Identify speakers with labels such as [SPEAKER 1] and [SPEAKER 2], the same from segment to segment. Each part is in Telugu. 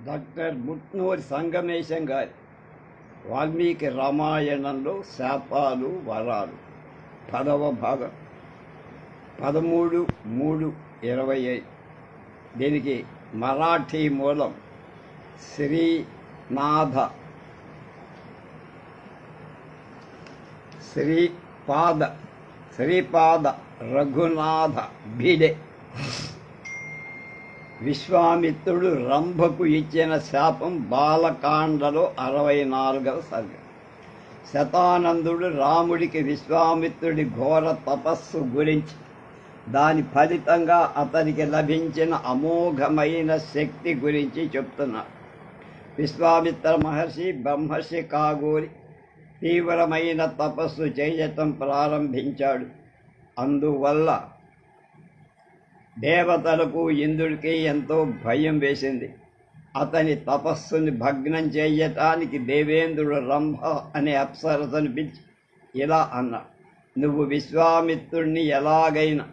[SPEAKER 1] డాక్టర్ ముట్నూరి సంగమేశం గారి వాల్మీకి రామాయణంలో శాపాలు వరాలు 10వ భాగం 13/3/25. దీనికి మరాఠీ మూలం శ్రీపాద రఘునాథ భిడే. విశ్వామిత్రుడు రంభకు ఇచ్చిన శాపం బాలకాండలో 64వ సర్గ. శతానందుడు రాముడికి విశ్వామిత్రుడి ఘోర తపస్సు గురించి, దాని ఫలితంగా అతనికి లభించిన అమోఘమైన శక్తి గురించి చెప్తున్నాడు. విశ్వామిత్ర మహర్షి బ్రహ్మర్షి కాగోరి తీవ్రమైన తపస్సు చేయటం ప్రారంభించాడు. అందువల్ల దేవతలకు ఇంద్రుడికి ఎంతో భయం వేసింది. అతని తపస్సుని భగ్నం చేయటానికి దేవేంద్రుడు రంభ అనే అప్సరసను పిలిచి ఇలా అన్నాడు: నువ్వు విశ్వామిత్రుణ్ణి ఎలాగైనా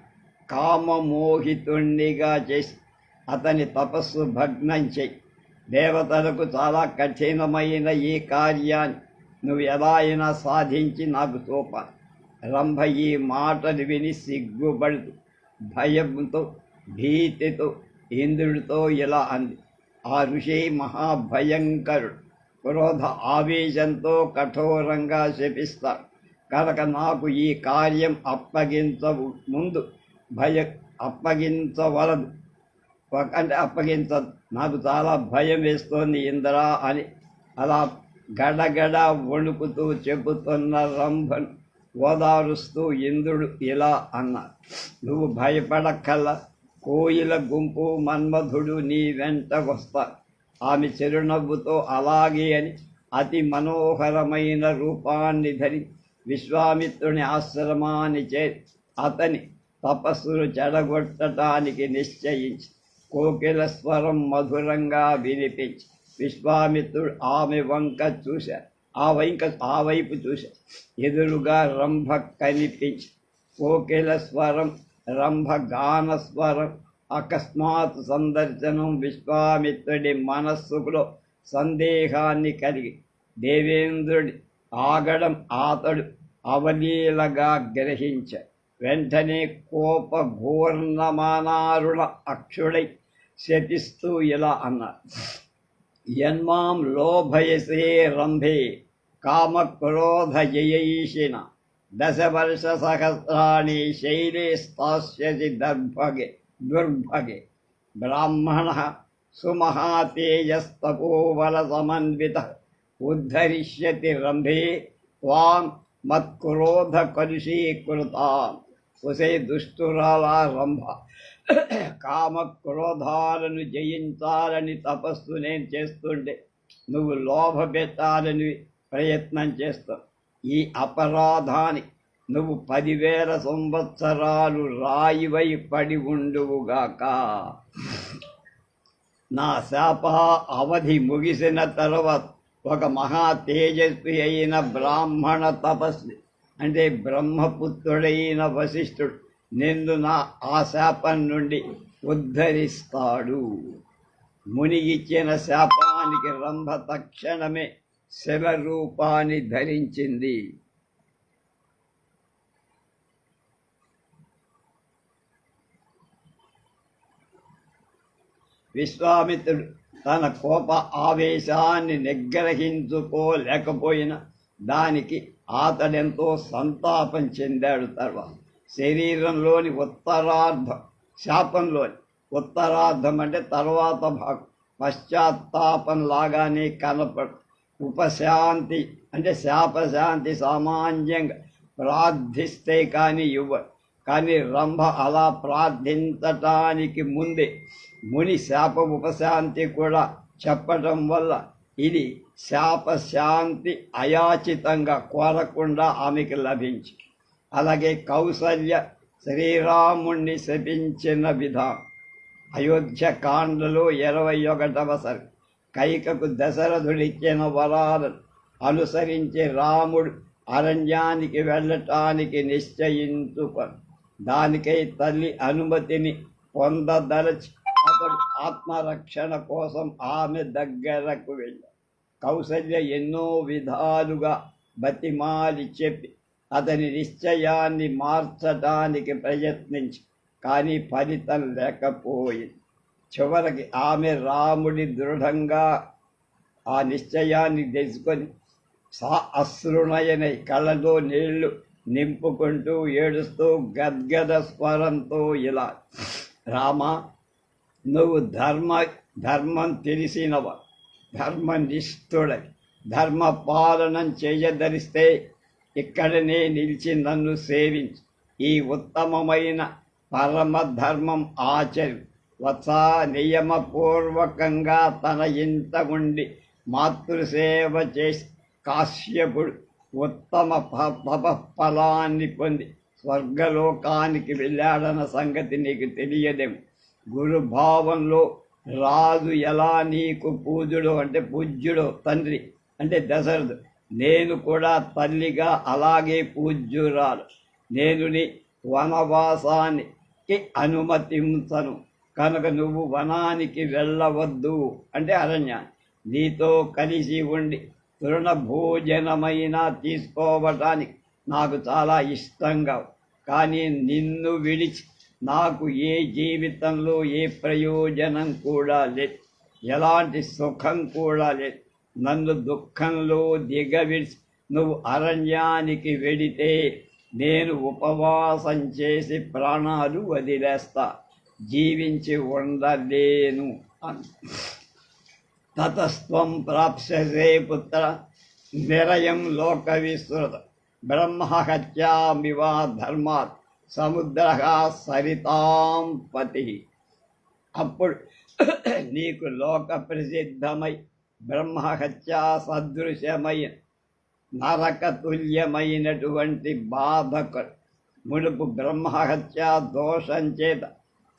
[SPEAKER 1] కామమోహితుణ్ణిగా చేసి అతని తపస్సు భగ్నం చేయి. దేవతలకు చాలా కఠినమైన ఈ కార్యాన్ని నువ్వు ఎలా అయినా సాధించి నాకు చూపాలి. రంభ ఈ మాటలు విని సిగ్గుపడుతూ భయంతో భీతితో ఇంద్రుడితో ఇలా అంది: ఆ ఋషి మహాభయంకరుడు, క్రోధ ఆవేశంతో కఠోరంగా శపిస్తాడు కనుక నాకు ఈ కార్యం అప్పగించవలదు, అప్పగించదు. నాకు చాలా భయం వేస్తోంది ఇంద్రా అని అలా గడగడ వణుకుతూ చెబుతున్న రంభను ఓదారుస్తూ ఇంద్రుడు ఇలా అన్నాడు: నువ్వు భయపడక్కల్లా, కోయిల గుంపు మన్మధుడు నీ వెంట వస్తాడు. ఆమె చిరునవ్వుతో అలాగే అని అతి మనోహరమైన రూపాన్ని ధరి విశ్వామిత్రుని ఆశ్రమాన్ని చేరి అతని తపస్సును చెడగొట్టడానికి నిశ్చయించి కోకిల స్వరం మధురంగా వినిపించి విశ్వామిత్రుడు ఆమె వంక చూశాడు. ఆ వైపు చూశాడు. ఎదురుగా రంభ కనిపించి కోకిల స్వరం, రంభ గాన స్వరం అకస్మాత్ సందర్శనం విశ్వామిత్రుడి మనస్సులో సందేహాన్ని కలిగి దేవేంద్రుడి ఆగడం అతడు అవలీలగా గ్రహించాడు. వెంటనే కోప ఘూర్ణమానారుల అక్షుడై శపిస్తూ ఇలా అన్నాడు: యన్మాం లోభయసే రంభే కామక్రోధజయైషిణ 10 వర్ష సహస్రాణి శైలే స్థాస్యసి దుర్భగే బ్రాహ్మణ సుమహాతేజస్తపోవల సమన్విత ఉద్ధరిష్యతి రంభే త్వాం మత్క్రోధ కలుషీకృతాం. ఉసే దుష్టురాల రంభ, కామక్రోధాలను జయించాలని తపస్సు నేను చేస్తుంటే నువ్వు లోభ పెట్టాలని ప్రయత్నం చేస్తావు. ఈ అపరాధానికి నువ్వు 10,000 సంవత్సరాలు రాయివై పడి ఉండువుగాక. నా శాప అవధి ముగిసిన తర్వాత ఒక మహా తేజస్వి అయిన బ్రాహ్మణ తపస్వి అంటే బ్రహ్మపుత్రుడైన వశిష్ఠుడు నిన్ను ఆ శాపం నుండి ఉద్ధరిస్తాడు. మునిగిచ్చిన శాపానికి రంభ తక్షణమే శివరూపాన్ని ధరించింది. విశ్వామిత్రుడు తన కోప ఆవేశాన్ని నిగ్రహించుకోలేకపోయినా దానికి అతడెంతో సంతాపం చెందాడు. తర్వాత శరీరంలోని శాపంలోని ఉత్తరార్ధం అంటే తర్వాత భాగం పశ్చాత్తాపంలాగానే కనపడు. ఉపశాంతి అంటే శాపశాంతి సామాన్యంగా ప్రార్థిస్తే కానీ ఇవ్వడు. కానీ రంభ అలా ప్రార్థించటానికి ముందే ముని శాప ఉపశాంతి కూడా చెప్పటం వల్ల ఇది శాపశాంతి అయాచితంగా కోరకుండా ఆమెకి లభించి, అలాగే కౌసల్య శ్రీరాముణ్ణి శపించిన విధానం అయోధ్య కాండలో 21వ సర్గ. కైకకు దశరథుడిచ్చిన వరాలను అనుసరించి రాముడు అరణ్యానికి వెళ్ళటానికి నిశ్చయించుకొని దానికై తల్లి అనుమతిని పొందదలచి అతడు ఆత్మరక్షణ కోసం ఆమె దగ్గరకు వెళ్ళాడు. కౌసల్య ఎన్నో విధాలుగా బతిమాలి చెప్పి అతని నిశ్చయాన్ని మార్చడానికి ప్రయత్నించి కానీ ఫలితం లేకపోయింది. చివరికి ఆమె రాముడి దృఢంగా ఆ నిశ్చయాన్ని తెలుసుకొని అశ్రునయనై కళ్ళలో నీళ్లు నింపుకుంటూ ఏడుస్తూ గద్గద స్వరంతో ఇలా, రామ, నువ్వు ధర్మం తెలిసినవ, ధర్మనిష్ఠుడై ధర్మ పాలనం చేయదలిస్తే ఇక్కడనే నిలిచి నన్ను సేవించు. ఈ ఉత్తమమైన పరమధర్మం ఆచరి. వత్స నియమపూర్వకంగా తన ఇంట ఉండి మాతృసేవ చేసి కాశ్యపుడు ఉత్తమ ఫలాన్ని పొంది స్వర్గలోకానికి వెళ్ళాడన్న సంగతి నీకు తెలియదేమో. గురుభావంలో రాజు ఎలా నీకు పూజ్యుడో అంటే పూజ్యుడో తండ్రి అంటే దశరథుడు, నేను కూడా తల్లిగా అలాగే పూజ్యురాలు. నేను నీ వనవాసానికి అనుమతించను కనుక నువ్వు వనానికి వెళ్ళవద్దు అంటే అరణ్యాన్ని. నీతో కలిసి ఉండి తృణభోజనమైనా తీసుకోవటానికి నాకు చాలా ఇష్టంగా, కానీ నిన్ను విడిచి నాకు ఏ జీవితంలో ఏ ప్రయోజనం కూడా లేదు, ఎలాంటి సుఖం కూడా లేదు. నన్ను దుఃఖంలో దిగవిడిచి నువ్వు అరణ్యానికి వెడితే నేను ఉపవాసం చేసి ప్రాణాలు వదిలేస్తా, జీవించి ఉండలేను అని. తతస్త్వం ప్రాప్స్యసే పుత్ర నిరయం లోక విస్తృత బ్రహ్మహత్యామివా ధర్మాత్ సముద్ర సరితాం పతి. అప్పుడు నీకు లోక ప్రసిద్ధమై బ్రహ్మహత్యా సదృశ్యమైన నరకతుల్యమైనటువంటి బాధకుడు. మునుపు బ్రహ్మహత్యా దోషం చేత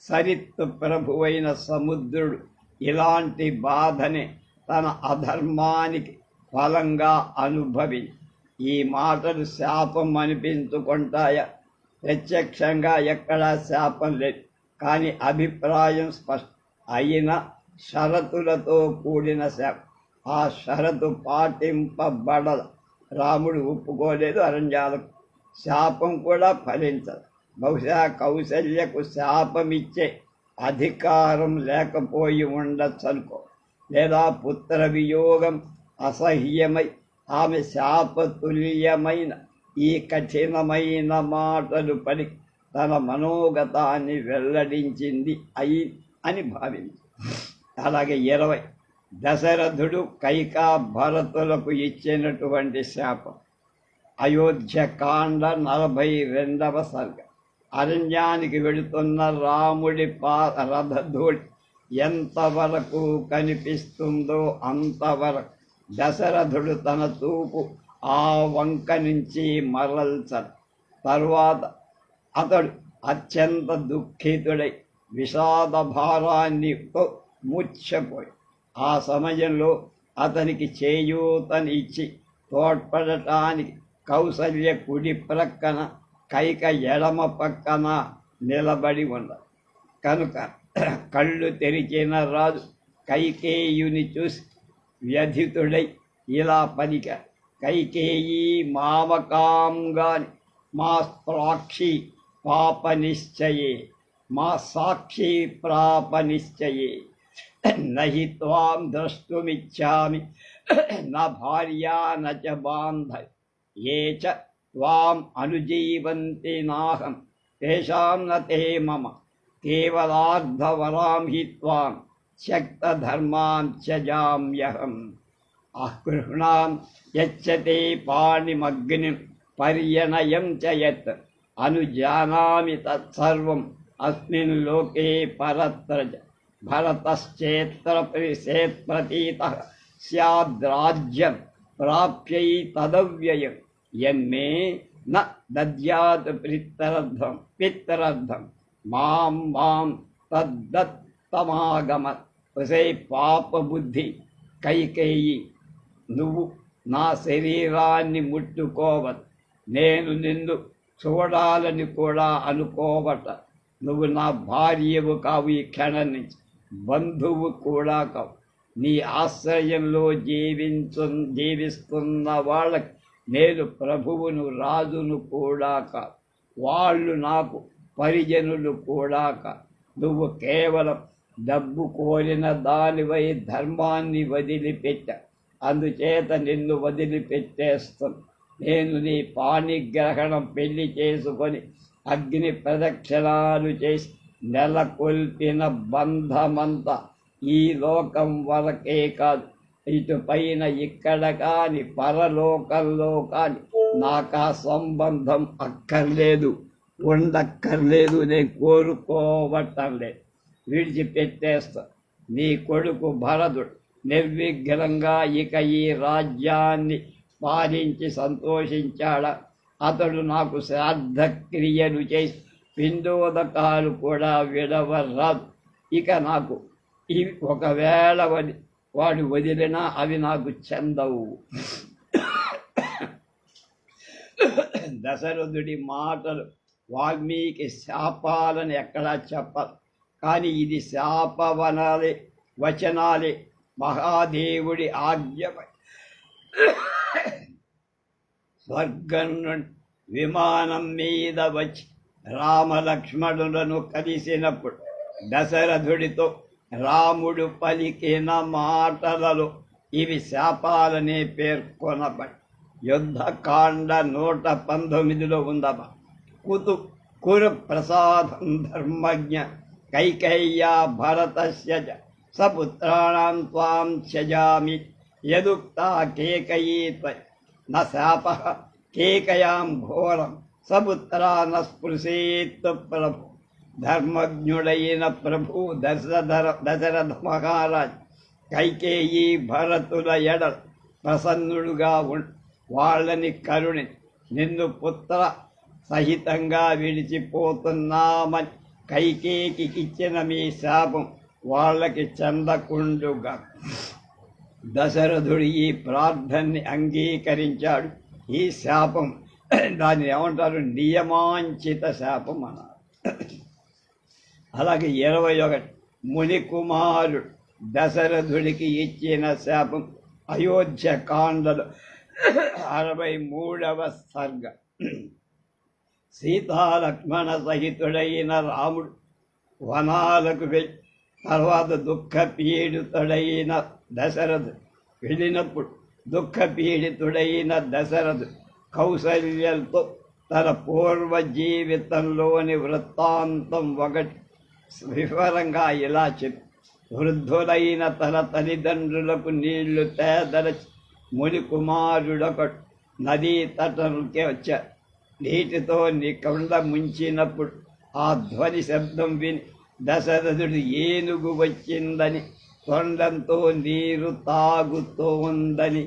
[SPEAKER 1] సరిత్తు ప్రభువైన సముద్రుడు ఇలాంటి బాధనే తన అధర్మానికి ఫలంగా అనుభవించి. ఈ మాటలు శాపం అనిపించుకుంటాయా? ప్రత్యక్షంగా ఎక్కడా శాపం లేదు, కానీ అభిప్రాయం స్పష్టం అయిన షరతులతో కూడిన శాపం. ఆ షరతు పాటింపబడల. రాముడు ఒప్పుకోలేదు, అరణ్యాలకు శాపం కూడా ఫలించదు. బహుశా కౌసల్యకు శాపమిచ్చే అధికారం లేకపోయి ఉండొచ్చు అనుకో, లేదా పుత్ర వియోగం అసహ్యమై ఆమె శాపతుల్యమైన ఈ కఠినమైన మాటలు పడి తన మనోగతాన్ని వెల్లడించింది అని భావించి. అలాగే 20 దశరథుడు కైకా భరతులకు ఇచ్చినటువంటి శాపం. అయోధ్యకాండ 42వ సర్గ. అరణ్యానికి వెళుతున్న రాముడి రథధూళి ఎంతవరకు కనిపిస్తుందో అంతవరకు దశరథుడు తన చూపు ఆ వంక నుంచి మరల్చడు. తరువాత అతడు అత్యంత దుఃఖితుడై విషాద భారాన్నితో మూర్ఛపోయి, ఆ సమయంలో అతనికి చేయూతని ఇచ్చి తోడ్పడటానికి కౌసల్య కుడి ప్రక్కన, కైక ఎడమ పక్కన నిలబడి ఉన్నది. కనుక కళ్ళు తెరిచిన రాజు కైకేయుని చూసి వ్యధితుడై ఇలా పలిక, కైకేయీ మామకాంగాని మా సాక్షి పాపనిశ్చయే, మా సాక్షి ప్రాపనిశ్చయే, నహి త్వాం ద్రష్టుమిచ్చామి నా భార్యా నచ బాంధవ్, ఏ చ త్వాం అనుజీవంతి నాహం తేషాం న తే మమ, కేవలార్ధవరాం హి త్వాం శక్తధర్మాం త్యజామ్యహం. ఆగృహ్ణాం యచ్చతే పాణిమగ్నిం పర్యనయం చ యత్ అనుజానామి తత్సర్వం అస్మిన్ లోకే పరత్ర భరతశ్చేత్ర ప్రతీతః స్యాద్రాజ్యం ప్రాప్యై తదవ్యయం యన్మే న దద్యాత్ పిత్తరర్థం మాం మాం తద్దత్తమాగమత్. ఒసే పాపబుద్ధి కైకేయి, నువ్వు నా శరీరాన్ని ముట్టుకోవద్దు, నేను నిన్ను చూడాలని కూడా అనుకోవట. నువ్వు నా భార్యవు కావు. ఈ క్షణం నుంచి బంధువు కూడా కావు. నీ ఆశ్రయంలో జీవిస్తున్న వాళ్ళకి నేను ప్రభువును, రాజును కూడా కాదు. వాళ్ళు నాకు పరిజనులు కూడా కాదు. నువ్వు కేవలం డబ్బు కోరిన దానివై ధర్మాన్ని వదిలిపెట్టా. అందుచేత నిన్ను వదిలిపెట్టేస్తాను. నేను నీ పాణిగ్రహణం పెళ్లి చేసుకొని అగ్ని ప్రదక్షిణాలు చేసి నెలకొల్పిన బంధమంతా ఈ లోకం వరకే కాదు, ఇటు పైన ఇక్కడ కాని పరలోకంలో కాని నాకు ఆ సంబంధం అక్కర్లేదు, ఉండక్కర్లేదు, నేను కోరుకోవటం లేదు. విడిచిపెట్టేస్తా. నీ కొడుకు భరతుడు నిర్విఘ్నంగా ఇక ఈ రాజ్యాన్ని పాలించి సంతోషించాడా? అతడు నాకు శ్రాద్ధక్రియలు చేసి పిండోదకాలు కూడా విడవరాదు. ఇక నాకు ఇవి ఒకవేళ వాడు వదిలినా అవి నాకు చెందవు. దశరథుడి మాటలు వాల్మీకి శాపాలని ఎక్కడా చెప్పరు. కానీ ఇది శాపవనాలే, వచనాలే. మహాదేవుడి ఆజ్ఞపై స్వర్గం నుండి విమానం మీద వచ్చి రామలక్ష్మణులను కలిసినప్పుడు దశరథుడితో రాముడు పలికిన మాటలలో ఇవి శాపాలనే పేర్కొనబడి యుద్ధకాండ 119లో ఉందమ్మా. కురు ప్రసాదం ధర్మజ్ఞ కైకేయ్యా భరతస్య సపుత్రాణం త్వాం త్యజామి యదుక్తా కేకయీ న శాపః కేకయాం ఘోరం సపుత్రా న స్పృశేత్ ప్రభు. ధర్మజ్ఞుడైన ప్రభు దశరథ మహారాజ్ కైకేయి భరతుల ఎడల ప్రసన్నుడుగా వాళ్ళని కరుణి నిన్ను పుత్ర సహితంగా విడిచిపోతున్నామని కైకేయికి ఇచ్చిన మీ శాపం వాళ్ళకి చెందకుండుగా. దశరథుడు ఈ ప్రార్థనని అంగీకరించాడు. ఈ శాపం దాన్ని ఏమంటారు? నియమాంచిత శాపం అన్నారు. అలాగే 21 మునికుమారుడు దశరథుడికి ఇచ్చిన శాపం అయోధ్యకాండలో 63వ సర్గ. సీతాలక్ష్మణ సహితుడైన రాముడు వనాలకు వెళ్ళి తర్వాత దుఃఖపీడితుడైన దశరథుడు వెళ్ళినప్పుడు దుఃఖపీడితుడైన దశరథుడు కౌసల్యలతో తన పూర్వ జీవితంలోని వృత్తాంతం ఒకటి వివరంగా ఇలా చెప్పి, వృద్ధులైన తన తల్లిదండ్రులకు నీళ్లు తేదరచి ముని కుమారుడొకడు నదీ తటంకి వచ్చాడు. నీటితో కొండ ముంచినప్పుడు ఆ ధ్వని శబ్దం విని దశరథుడు ఏనుగు వచ్చిందని తొండంతో నీరు తాగుతోందని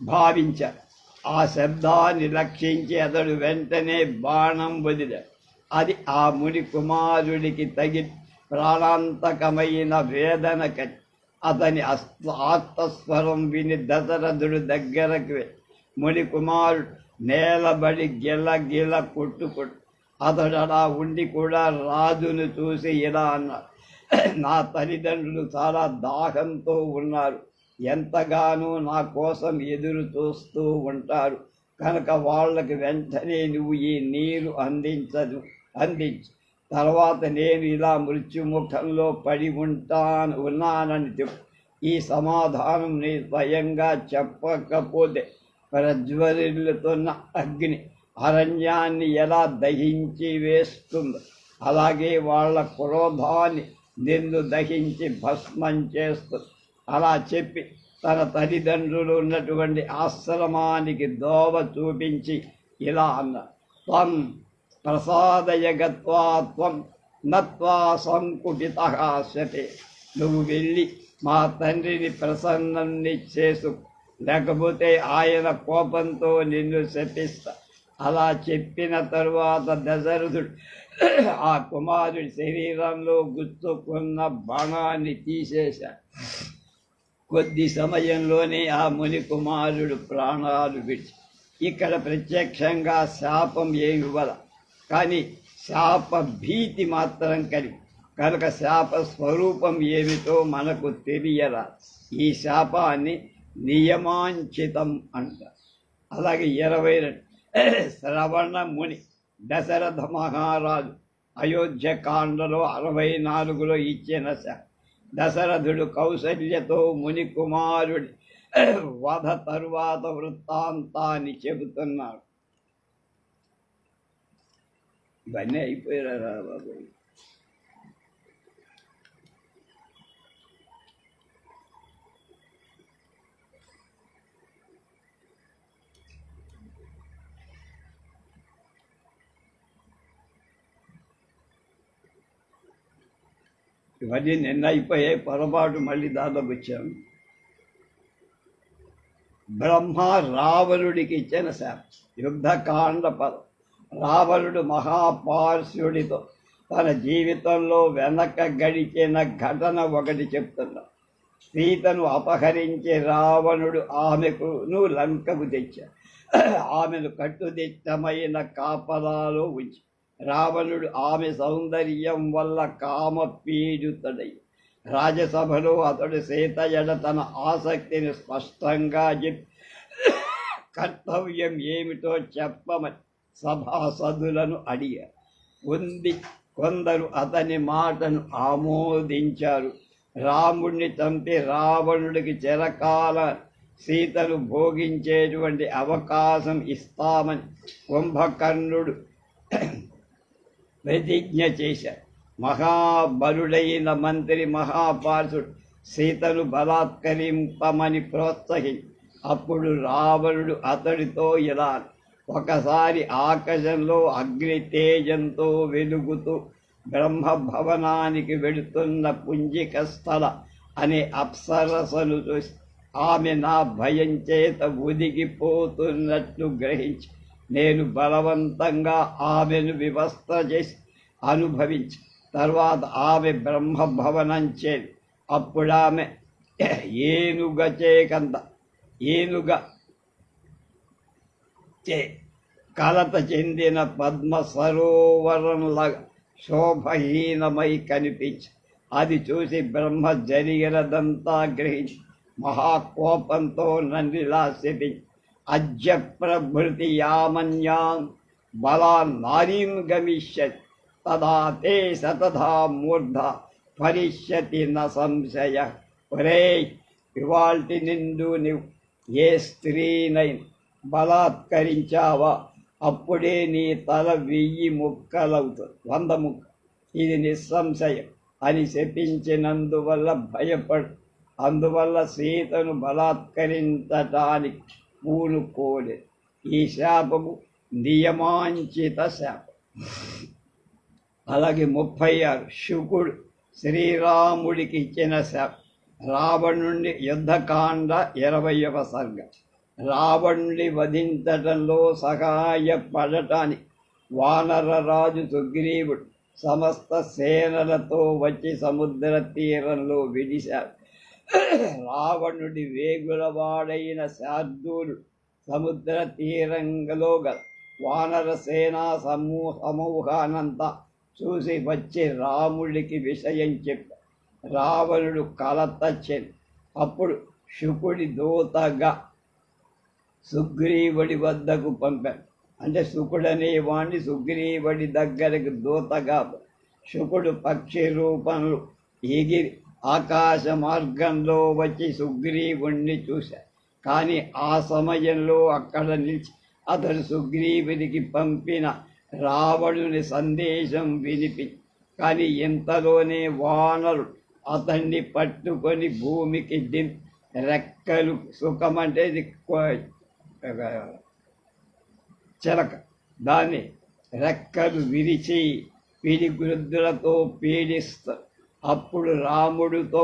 [SPEAKER 1] భావించాడు. ఆ శబ్దాన్ని లక్షించి అతడు వెంటనే బాణం వదిలాడు. అది ఆ ముని కుమారుడికి తగిలి ప్రాణాంతకమైన వేదన కలి అతని ఆత్మస్వరం విని దశరథుడు దగ్గరకు ముని కుమారుడు నేలబడి గిల కొట్టుకొట్టు. అతడు అలా ఉండి కూడా రాజును చూసి ఇలా అన్నాడు, నా తల్లిదండ్రులు చాలా దాహంతో ఉన్నారు, ఎంతగానో నా కోసం ఎదురు చూస్తూ ఉంటారు కనుక వాళ్ళకి వెంటనే నువ్వు ఈ నీరు అందించు. తర్వాత నేను ఇలా మృత్యుముఖంలో పడి ఉన్నానని చెప్పు. ఈ సమాధానం నీ స్వయంగా చెప్పకపోతే ప్రజ్వరిల్లుతున్న అగ్ని అరణ్యాన్ని ఎలా దహించి వేస్తుందో అలాగే వాళ్ళ క్రోధాన్ని నిన్ను దహించి భస్మం చేస్తుంది. అలా చెప్పి తన తల్లిదండ్రులు ఉన్నటువంటి ఆశ్రమానికి దోవ చూపించి ఇలా అన్న, త్వం ప్రసాదయగత్వా త్వం నత్వా సంకుపితః శతే. నువ్వు వెళ్ళి మా తండ్రిని ప్రసన్నాన్ని చేసు, లేకపోతే ఆయన కోపంతో నిన్ను శపిస్తా. అలా చెప్పిన తరువాత దశరథుడు ఆ కుమారుడి శరీరంలో గుచ్చుకున్న బాణాన్ని తీసేశాడు. కొద్ది సమయంలోనే ఆ ముని కుమారుడు ప్రాణాలు విడిచి ఇక్కడ ప్రత్యక్షంగా శాపం ఏమి ఇవ్వల, కానీ శాప భీతి మాత్రం కలిగి కనుక శాప స్వరూపం ఏమిటో మనకు తెలియరా. ఈ శాపాన్ని నియమాంచితం అంటారు. అలాగే 22 శ్రవణ ముని దశరథ మహారాజు అయోధ్యకాండలో 64లో ఇచ్చిన శాపం. దశరథుడు కౌసల్యతో ముని కుమారుడి వధ తరువాత వృత్తాంతాన్ని చెబుతున్నాడు. ఇవన్నీ అయిపోయారా బాబు? ఇవన్నీ నిన్న అయిపోయాయి, పొరపాటు మళ్ళీ దాదాపు వచ్చాము. బ్రహ్మ రావణుడికి ఇచ్చిన శాపం, యుద్ధకాండ పదం. రావణుడు మహాపార్శ్వుడితో తన జీవితంలో వెనక గడిచిన ఘటన ఒకటి చెప్తున్నాడు. సీతను అపహరించి రావణుడు ఆమెకును లంకకు తెచ్చాడు. ఆమెను కట్టుదిట్టమైన కాపలాలో ఉంచి రావణుడు ఆమె సౌందర్యం వల్ల కామపీడితుడై రాజసభలో అతడు సీత ఎడ తన ఆసక్తిని స్పష్టంగా చెప్పి కర్తవ్యం ఏమిటో చెప్పమని సభాసదులను అడిగారు. కొందరు అతని మాటను ఆమోదించారు. రాముణ్ణి చంపి రావణుడికి చిరకాల సీతను భోగించేటువంటి అవకాశం ఇస్తామని కుంభకర్ణుడు ప్రతిజ్ఞ చేశారు. మహాబలుడైన మంత్రి మహాపార్షుడు సీతను బలాత్కరింపమని ప్రోత్సహించి అప్పుడు రావణుడు అతడితో ఇలా, ఒకసారి ఆకాశంలో అగ్ని తేజంతో వెలుగుతూ బ్రహ్మభవనానికి వెళుతున్న పుంజిక స్థల అనే అప్సరసను చూసి ఆమె నా భయం చేత ఒదిగిపోతున్నట్లు గ్రహించి నేను బలవంతంగా ఆమెను వివస్థ చేసి అనుభవించి తర్వాత ఆమె బ్రహ్మభవనం చేరి అప్పుడు ఆమె ఏనుగ కలత చెందిన పద్మ సరోవరంలాగా శోభహీనమై కనిపించి అది చూసి బ్రహ్మ జరిగినదంతా గ్రహించి మహాకోపంతో నన్నిలా శపించి అద్య ప్రభృతి యామన్యాం బలా నారీం గమిష్యతి తదా తే సతథా మూర్ధ పరిష్యతి న సంశయ. ఒరే, ఇవాల్టి నిండు నీవు ఏ స్త్రీనైనా బలాత్కరించావా అప్పుడే నీ తల 1000 ముక్కలవుతుంది, 100 ముక్కలు. ఇది నిస్సంశయం అని శపించినందువల్ల భయపడు. అందువల్ల సీతను బలాత్కరించటానికి పూనుకోలేదు. ఈ శాపము నియమాంచిత శాపం. అలాగే 36 శుకుడు శ్రీరాముడికి ఇచ్చిన శాపం. రావణుడి యుద్ధకాండ 20వ సర్గ. రావణుడి వధించటంలో సహాయపడటానికి వానరరాజు సుగ్రీవుడు సమస్త సేనలతో వచ్చి సముద్ర తీరంలో విడిశాడు. రావణుడి వేగులవాడైన శార్దూలుడు సముద్ర తీరంలో గల వానర సేనా సమూహానంతా చూసి వచ్చి రాముడికి విషయం చెప్పాడు. రావణుడు కలత చెంది అప్పుడు శుకుడి దూతగా సుగ్రీవుడి వద్దకు పంపాడు. అంటే శుకుడనే వాణ్ణి సుగ్రీవుడి దగ్గరకు దూతగా. శుకుడు పక్షి రూపంలో ఎగిరి ఆకాశ మార్గంలో వచ్చి సుగ్రీవుణ్ణి చూశాడు. కానీ ఆ సమయంలో అక్కడ నిలిచి అతడు సుగ్రీవునికి పంపిన రావణుని సందేశం వినిపి, కానీ ఇంతలోనే వానరుడు అతన్ని పట్టుకొని భూమికి రెక్కలు, సుఖమంటే చిలక, దాన్ని రెక్కలు విరిచి పిడిగుద్దులతో పీడిస్తారు. అప్పుడు రాముడితో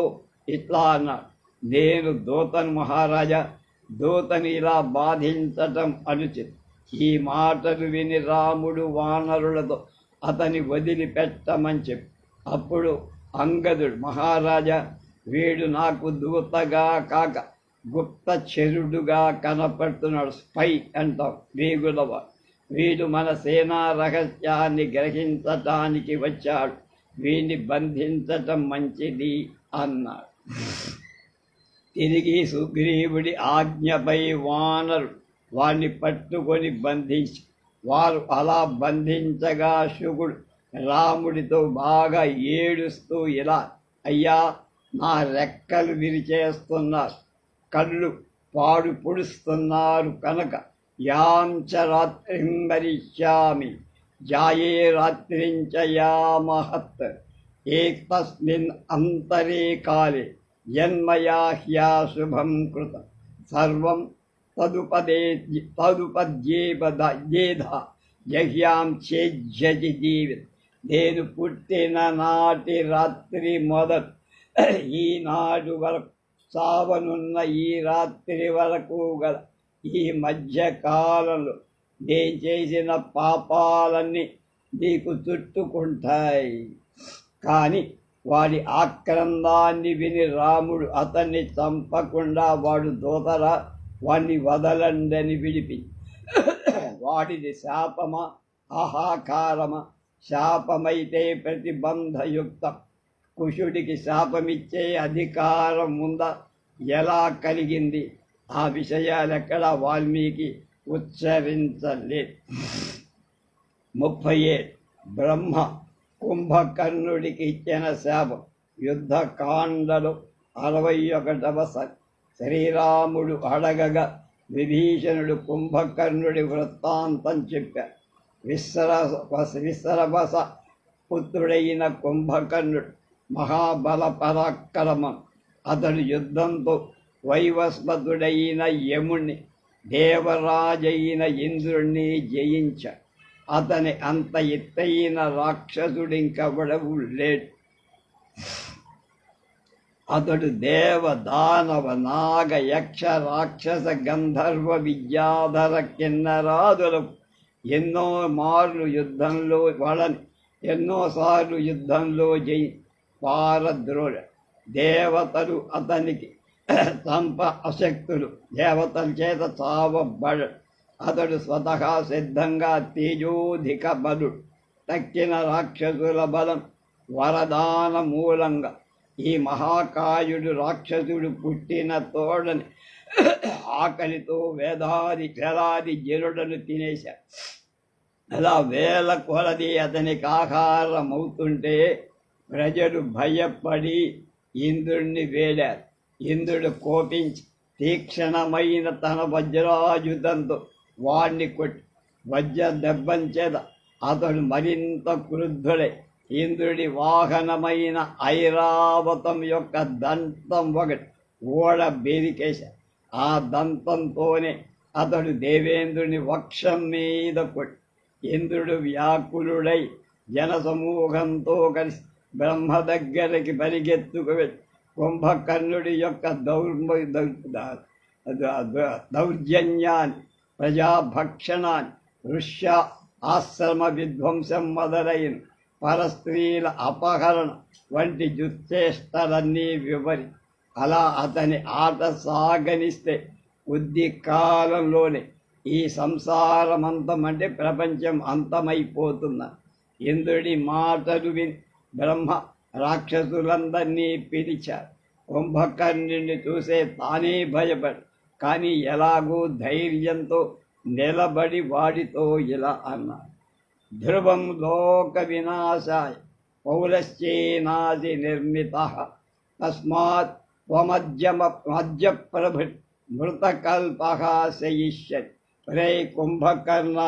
[SPEAKER 1] ఇట్లా అన్నాడు, నేను దూతను మహారాజా, దూతని ఇలా బాధించటం అనుచితం. ఈ మాటలు విని రాముడు వానరులతో అతని వదిలిపెట్టమని చెప్పి అప్పుడు అంగదుడు, మహారాజా వీడు నాకు దూతగా కాక గుప్తచరుడుగా కనపడుతున్నాడు. స్పై అంటాం వేగులవ. వీడు మన సేనా రహస్యాన్ని గ్రహించటానికి వచ్చాడు. వీడిని బంధించటం మంచిది అన్నాడు. తిరిగి సుగ్రీవుడి ఆజ్ఞపై వానరుడు వాణ్ణి పట్టుకొని బంధించి, వారు అలా బంధించగా శుకుడు రాముడితో బాగా ఏడుస్తూ ఇలా, అయ్యా, నా రెక్కలు విరిచేస్తున్నారు, కళ్ళు పాడు పొడుస్తున్నారు కనుక యాంచ రాత్రిం వరిష్యామి జాయే రాత్రించ యా మహత్ ఏతస్మిన్ అంతరే కాలే యన్మయా హ్యాశుభం కృతం సర్వం తదుపద్యేధ జహ్యాం చేజ్యతి జీవిత. నేను పుట్టిన నాటి రాత్రి మొదలు ఈనాడు వరకు సావనున్న ఈ రాత్రి వరకు గల ఈ మధ్య కాలంలో నేను చేసిన పాపాలన్నీ నీకు చుట్టుకుంటాయి. కానీ వాడి ఆక్రందాన్ని విని రాముడు అతన్ని చంపకుండా వాడు దూతరా, వాడిని వదలండని విడిపించి, వాడిది శాపమా ఆహాకారమా? శాపమైతే ప్రతిబంధయుక్తం. కుశుడికి శాపమిచ్చే అధికారం ఉందా? ఎలా కలిగింది? ఆ విషయాలెక్కడ వాల్మీకి ఉచ్చరించలేదు. 37 బ్రహ్మ కుంభకర్ణుడికి ఇచ్చిన శాపం. యుద్ధకాండలో 61వ శ్రీరాముడు అడగగా విభీషణుడు కుంభకర్ణుడి వృత్తాంతం చెప్పారు. విశ్రవస పుత్రుడైన కుంభకర్ణుడు మహాబల పరాక్రమం. అతడు యుద్ధంతో వైవస్వతుడైన యముణ్ణి, దేవరాజైన ఇంద్రుణ్ణి జయించాడు. అతని అంత ఎత్తైన రాక్షసుడింకెవడవు లేడు. అతడు దేవ, దానవ, నాగ, యక్ష, రాక్షస, గంధర్వ, విద్యాధర, కిన్నరాదులకు ఎన్నోసార్లు యుద్ధంలో జయి పారద్రోడ. దేవతలు అతనికి చంప అశక్తులు. దేవతల చేత చావబడు. అతడు స్వతహా సిద్ధంగా తేజోధిక బలుడు. తక్కిన రాక్షసుల బలం వరదాన మూలంగా ఈ మహాకాయుడు రాక్షసుడు పుట్టిన తోడని ఆకలితో వేలాది జరుడను తినేశాడు. అలా వేల కొలది అతనికి ఆహారం అవుతుంటే ప్రజలు భయపడి ఇంద్రుణ్ణి వేడారు. ఇంద్రుడు కోపించి తీక్షణమైన తన వజ్రాయుధంతో వాణ్ణి కొట్టి వజ్ర దెబ్బంచేత అతడు మరింత క్రుద్ధుడై ఇంద్రుడి వాహనమైన ఐరావతం యొక్క దంతం ఒకటి ఓడ బెదికేశాడు. ఆ దంతంతోనే అతడు దేవేంద్రుని వక్షం మీద కొట్టి ఇంద్రుడు వ్యాకులుడై జనసమూహంతో కలిసి బ్రహ్మ దగ్గరికి పరిగెత్తుకు వెళ్ళి కుంభకర్ణుడి యొక్క దౌర్జన్యాన్ని, ప్రజాభక్షణాన్ని, ఋష్య ఆశ్రమ విధ్వంసం మొదలైన పరస్త్రీల అపహరణ వంటి దుశ్చేష్టలన్నీ వివరి అలా అతని ఆట సాగనిస్తే కొద్ది కాలంలోనే ఈ సంసారమంతం అంటే ప్రపంచం అంతమైపోతున్న. ఇంద్రుడి మాటలు విని బ్రహ్మ రాక్షసులందరినీ పిలిచారు. కుంభకర్ణుని చూసే తానే భయపడి, కానీ ఎలాగో ధైర్యంతో నిలబడి వాడితో ఇలా అన్నారు. ధ్రువం లోక వినాశాయ పౌలశ్చేనాది నిర్మిత తస్మాత్ త్వమద్య ప్రభు మృతకల్ప శయిష్యతి. రే కుంభకర్ణ,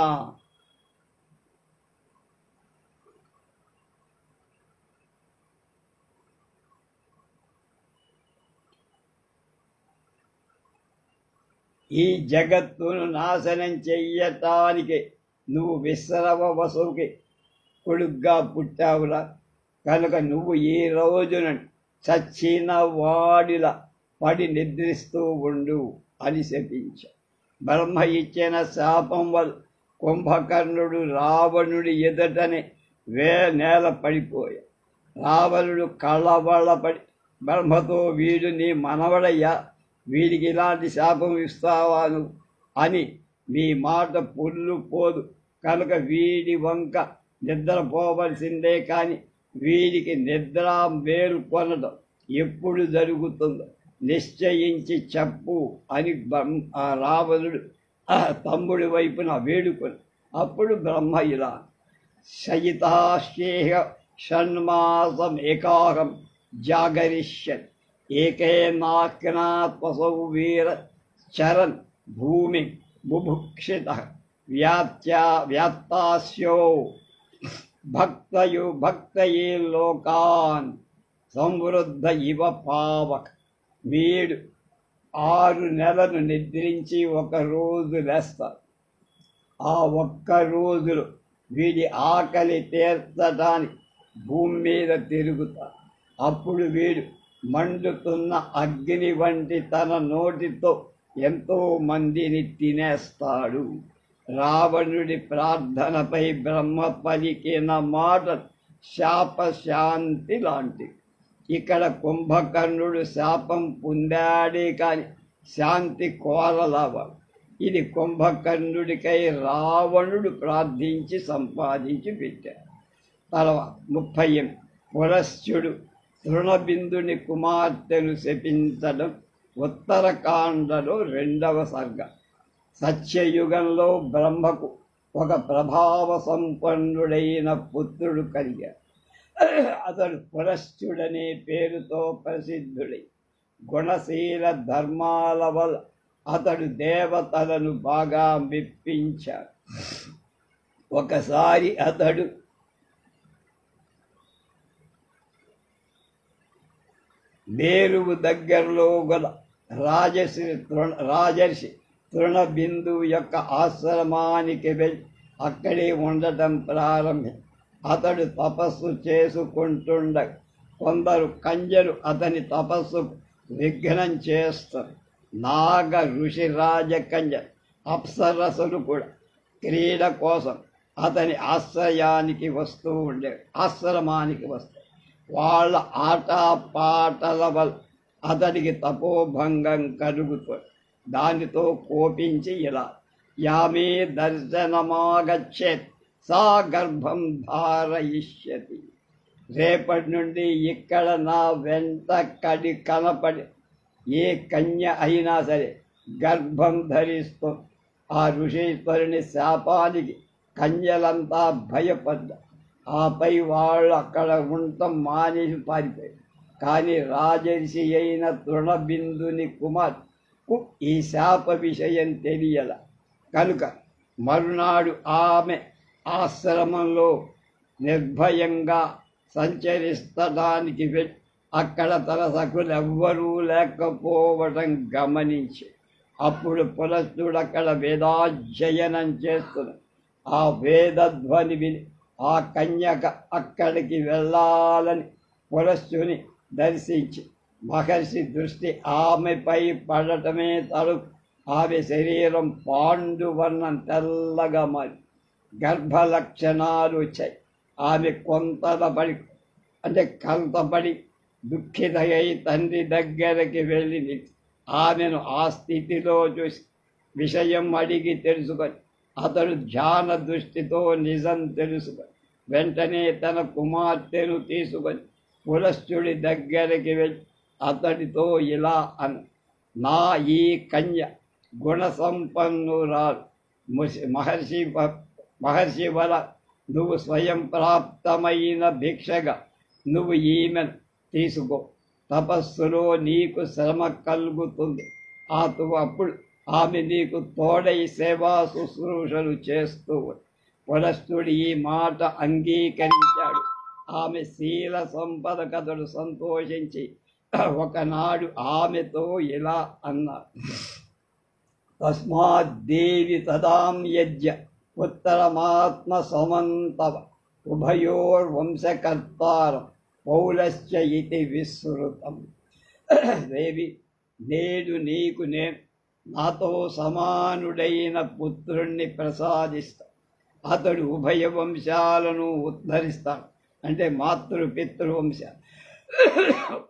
[SPEAKER 1] ఈ జగత్తును నాశనం చెయ్యటానికి నువ్వు విశ్రవ వసుకి కొడుగ్గా పుట్టావురా, కనుక నువ్వు ఈ రోజున చచ్చిన వాడిలా పడి నిద్రిస్తూ ఉండు అని శపించ. బ్రహ్మ ఇచ్చిన శాపం వల్ల కుంభకర్ణుడు రావణుడి ఎదుటనే నేల పడిపోయాడు. రావణుడు కళ్ళబళ్ళపడి బ్రహ్మతో వీడు నీ మనవడయ్యా, వీడికి ఇలాంటి శాపం ఇస్తావాను అని మీ మాట పొల్లు పోదు కనుక వీడి వంక నిద్రపోవలసిందే కాని వీడికి నిద్ర మేల్కొనడం ఎప్పుడు జరుగుతుందో నిశ్చయించి చెప్పు అని ఆ రావణుడు తమ్ముడి వైపున వేడుకొని అప్పుడు బ్రహ్మ ఇలా శయితాశేహ షణ్మాసం ఏకాహం జాగరిష్యన్ ఏకేనాజ్ఞాత్వసౌ వీర చరన్ భూమి బుభుక్షిత వ్యాత్తాస్యో భక్తయే లోకాన్ సంవృద్ధ ఇవ పావక్. వీడు 6 నెలలు నిద్రించి 1 రోజు లేస్తారు. ఆ 1 రోజులు వీడి ఆకలి తీర్చడానికి భూమి మీద తిరుగుతాడు. అప్పుడు వీడు మండుతున్న అగ్ని వంటి తన నోటితో ఎంతో మందిని తినేస్తాడు. రావణుడి ప్రార్థనపై బ్రహ్మ పలికిన మాట శాపశాంతి లాంటిది. ఇక్కడ కుంభకర్ణుడు శాపం పొందాడే కాని శాంతి కోరలావాడు. ఇది కుంభకర్ణుడికై రావణుడు ప్రార్థించి సంపాదించి పెట్టాడు. తర్వాత 30 పులస్త్యుడు తృణబిందుని కుమార్తెను శపించడం ఉత్తరకాండలో 2వ సర్గ. సత్యయుగంలో బ్రహ్మకు ఒక ప్రభావ సంపన్నుడైన పుత్రుడు కలిగాడు. అతడు పులస్త్యుడనే పేరుతో ప్రసిద్ధుడై గుణశీల ధర్మాల వల్ల అతడు దేవతలను బాగా మెప్పించాడు. ఒకసారి అతడు మేరువు దగ్గరలో గల రాజర్షి తృణబిందువు యొక్క ఆశ్రమానికి వెళ్ళి అక్కడే ఉండటం ప్రారంభించి అతడు తపస్సు చేసుకుంటుండగా కొందరు కంజరు అతని తపస్సు విఘ్నం చేస్తారు. నాగ ఋషి రాజకంజ అప్సరసులు కూడా క్రీడ కోసం అతని ఆశ్రమానికి వస్తారు. వాళ్ళ ఆటపాటల వల్ల అతడికి తపోభంగం కలుగుతుంది. దానితో కోపించి ఇలా యామే దర్శనమాగచ్చేత్ సా గర్భం ధారయిష్యతి. రేపటి నుండి ఇక్కడ నా వెంట కనపడి ఏ కన్య అయినా సరే గర్భం ధరిస్తూ. ఆ ఋషీశ్వరుని శాపానికి కన్యలంతా భయపడ్డారు. ఆపై వాళ్ళు అక్కడ ఉండటం మానేసి పారిపోయారు. కానీ రాజర్షి అయిన తృణబిందుని కుమార్కు ఈ శాప విషయం తెలియల కనుక మరునాడు ఆమె ఆశ్రమంలో నిర్భయంగా సంచరిస్తడానికి వెళ్ళి అక్కడ తన సకులెవ్వరూ లేకపోవడం గమనించి అప్పుడు పులస్తుడు అక్కడ వేదాధ్యయనం చేస్తున్నాడు. ఆ వేదధ్వని విని ఆ కన్యక అక్కడికి వెళ్ళాలని పులస్తుని దర్శించి మహర్షి దృష్టి ఆమెపై పడటమే తడుపు ఆమె శరీరం పాండువర్ణం తెల్లగా మారి గర్భ లక్షణాలు వచ్చాయి. ఆమె కంతపడి దుఃఖితయ్యి తండ్రి దగ్గరికి వెళ్ళి ఆమెను ఆ స్థితిలో చూసి విషయం అడిగి తెలుసుకొని అతడు ధ్యాన దృష్టితో నిజం తెలుసుకొని వెంటనే తన కుమార్తెను తీసుకొని పులస్త్యుడి దగ్గరికి వెళ్ళి అతడితో ఇలా అన్న, నా ఈ కన్య గుణ సంపన్నురాలు. మహర్షి వల నువ్వు స్వయం ప్రాప్తమైన భిక్షగా నువ్వు ఈమెను తీసుకో. తపస్సులో నీకు శ్రమ కలుగుతుంది. అప్పుడు ఆమె నీకు తోడై సేవా శుశ్రూషలు చేస్తూ. పులస్తుడు ఈ మాట అంగీకరించాడు. ఆమె శీల సంపద కథడు సంతోషించి ఒకనాడు ఆమెతో ఇలా అన్నారు, తస్మాద్దేవి తదాం యజ్ఞ ఉత్తరమాత్మ సమంతవ ఉభయోర్వంశకర్తారం పౌలశ్చ ఇతి విశ్రుతం. దేవి, నేడు నీకు నేను నాతో సమానుడైన పుత్రుణ్ణి ప్రసాదిస్తా. అతడు ఉభయ వంశాలను ఉద్ధరిస్తాడు. అంటే మాతృ పితృవంశ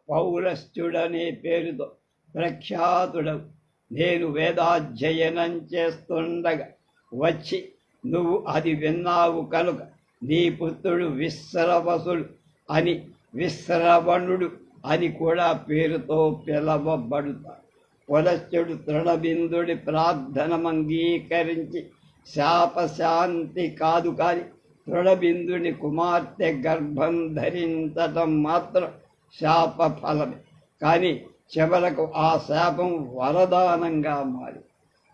[SPEAKER 1] పౌలస్త్యుడనే పేరుతో ప్రఖ్యాతుడవు. నేను వేదాధ్యయనం చేస్తుండగా వచ్చి నువ్వు అది విన్నావు కనుక నీ పుత్రుడు విశ్రవసుడు అని, విశ్రవణుడు అని కూడా పేరుతో పిలవబడుతాడు. పులస్త్యుడు తృణబిందుడి ప్రార్థన అంగీకరించి శాపశాంతి కాదు కానీ తృణబిందుని కుమార్తె గర్భం ధరించటం మాత్రం శాప ఫలమే. కానీ చివరకు ఆ శాపం వరదానంగా మారి.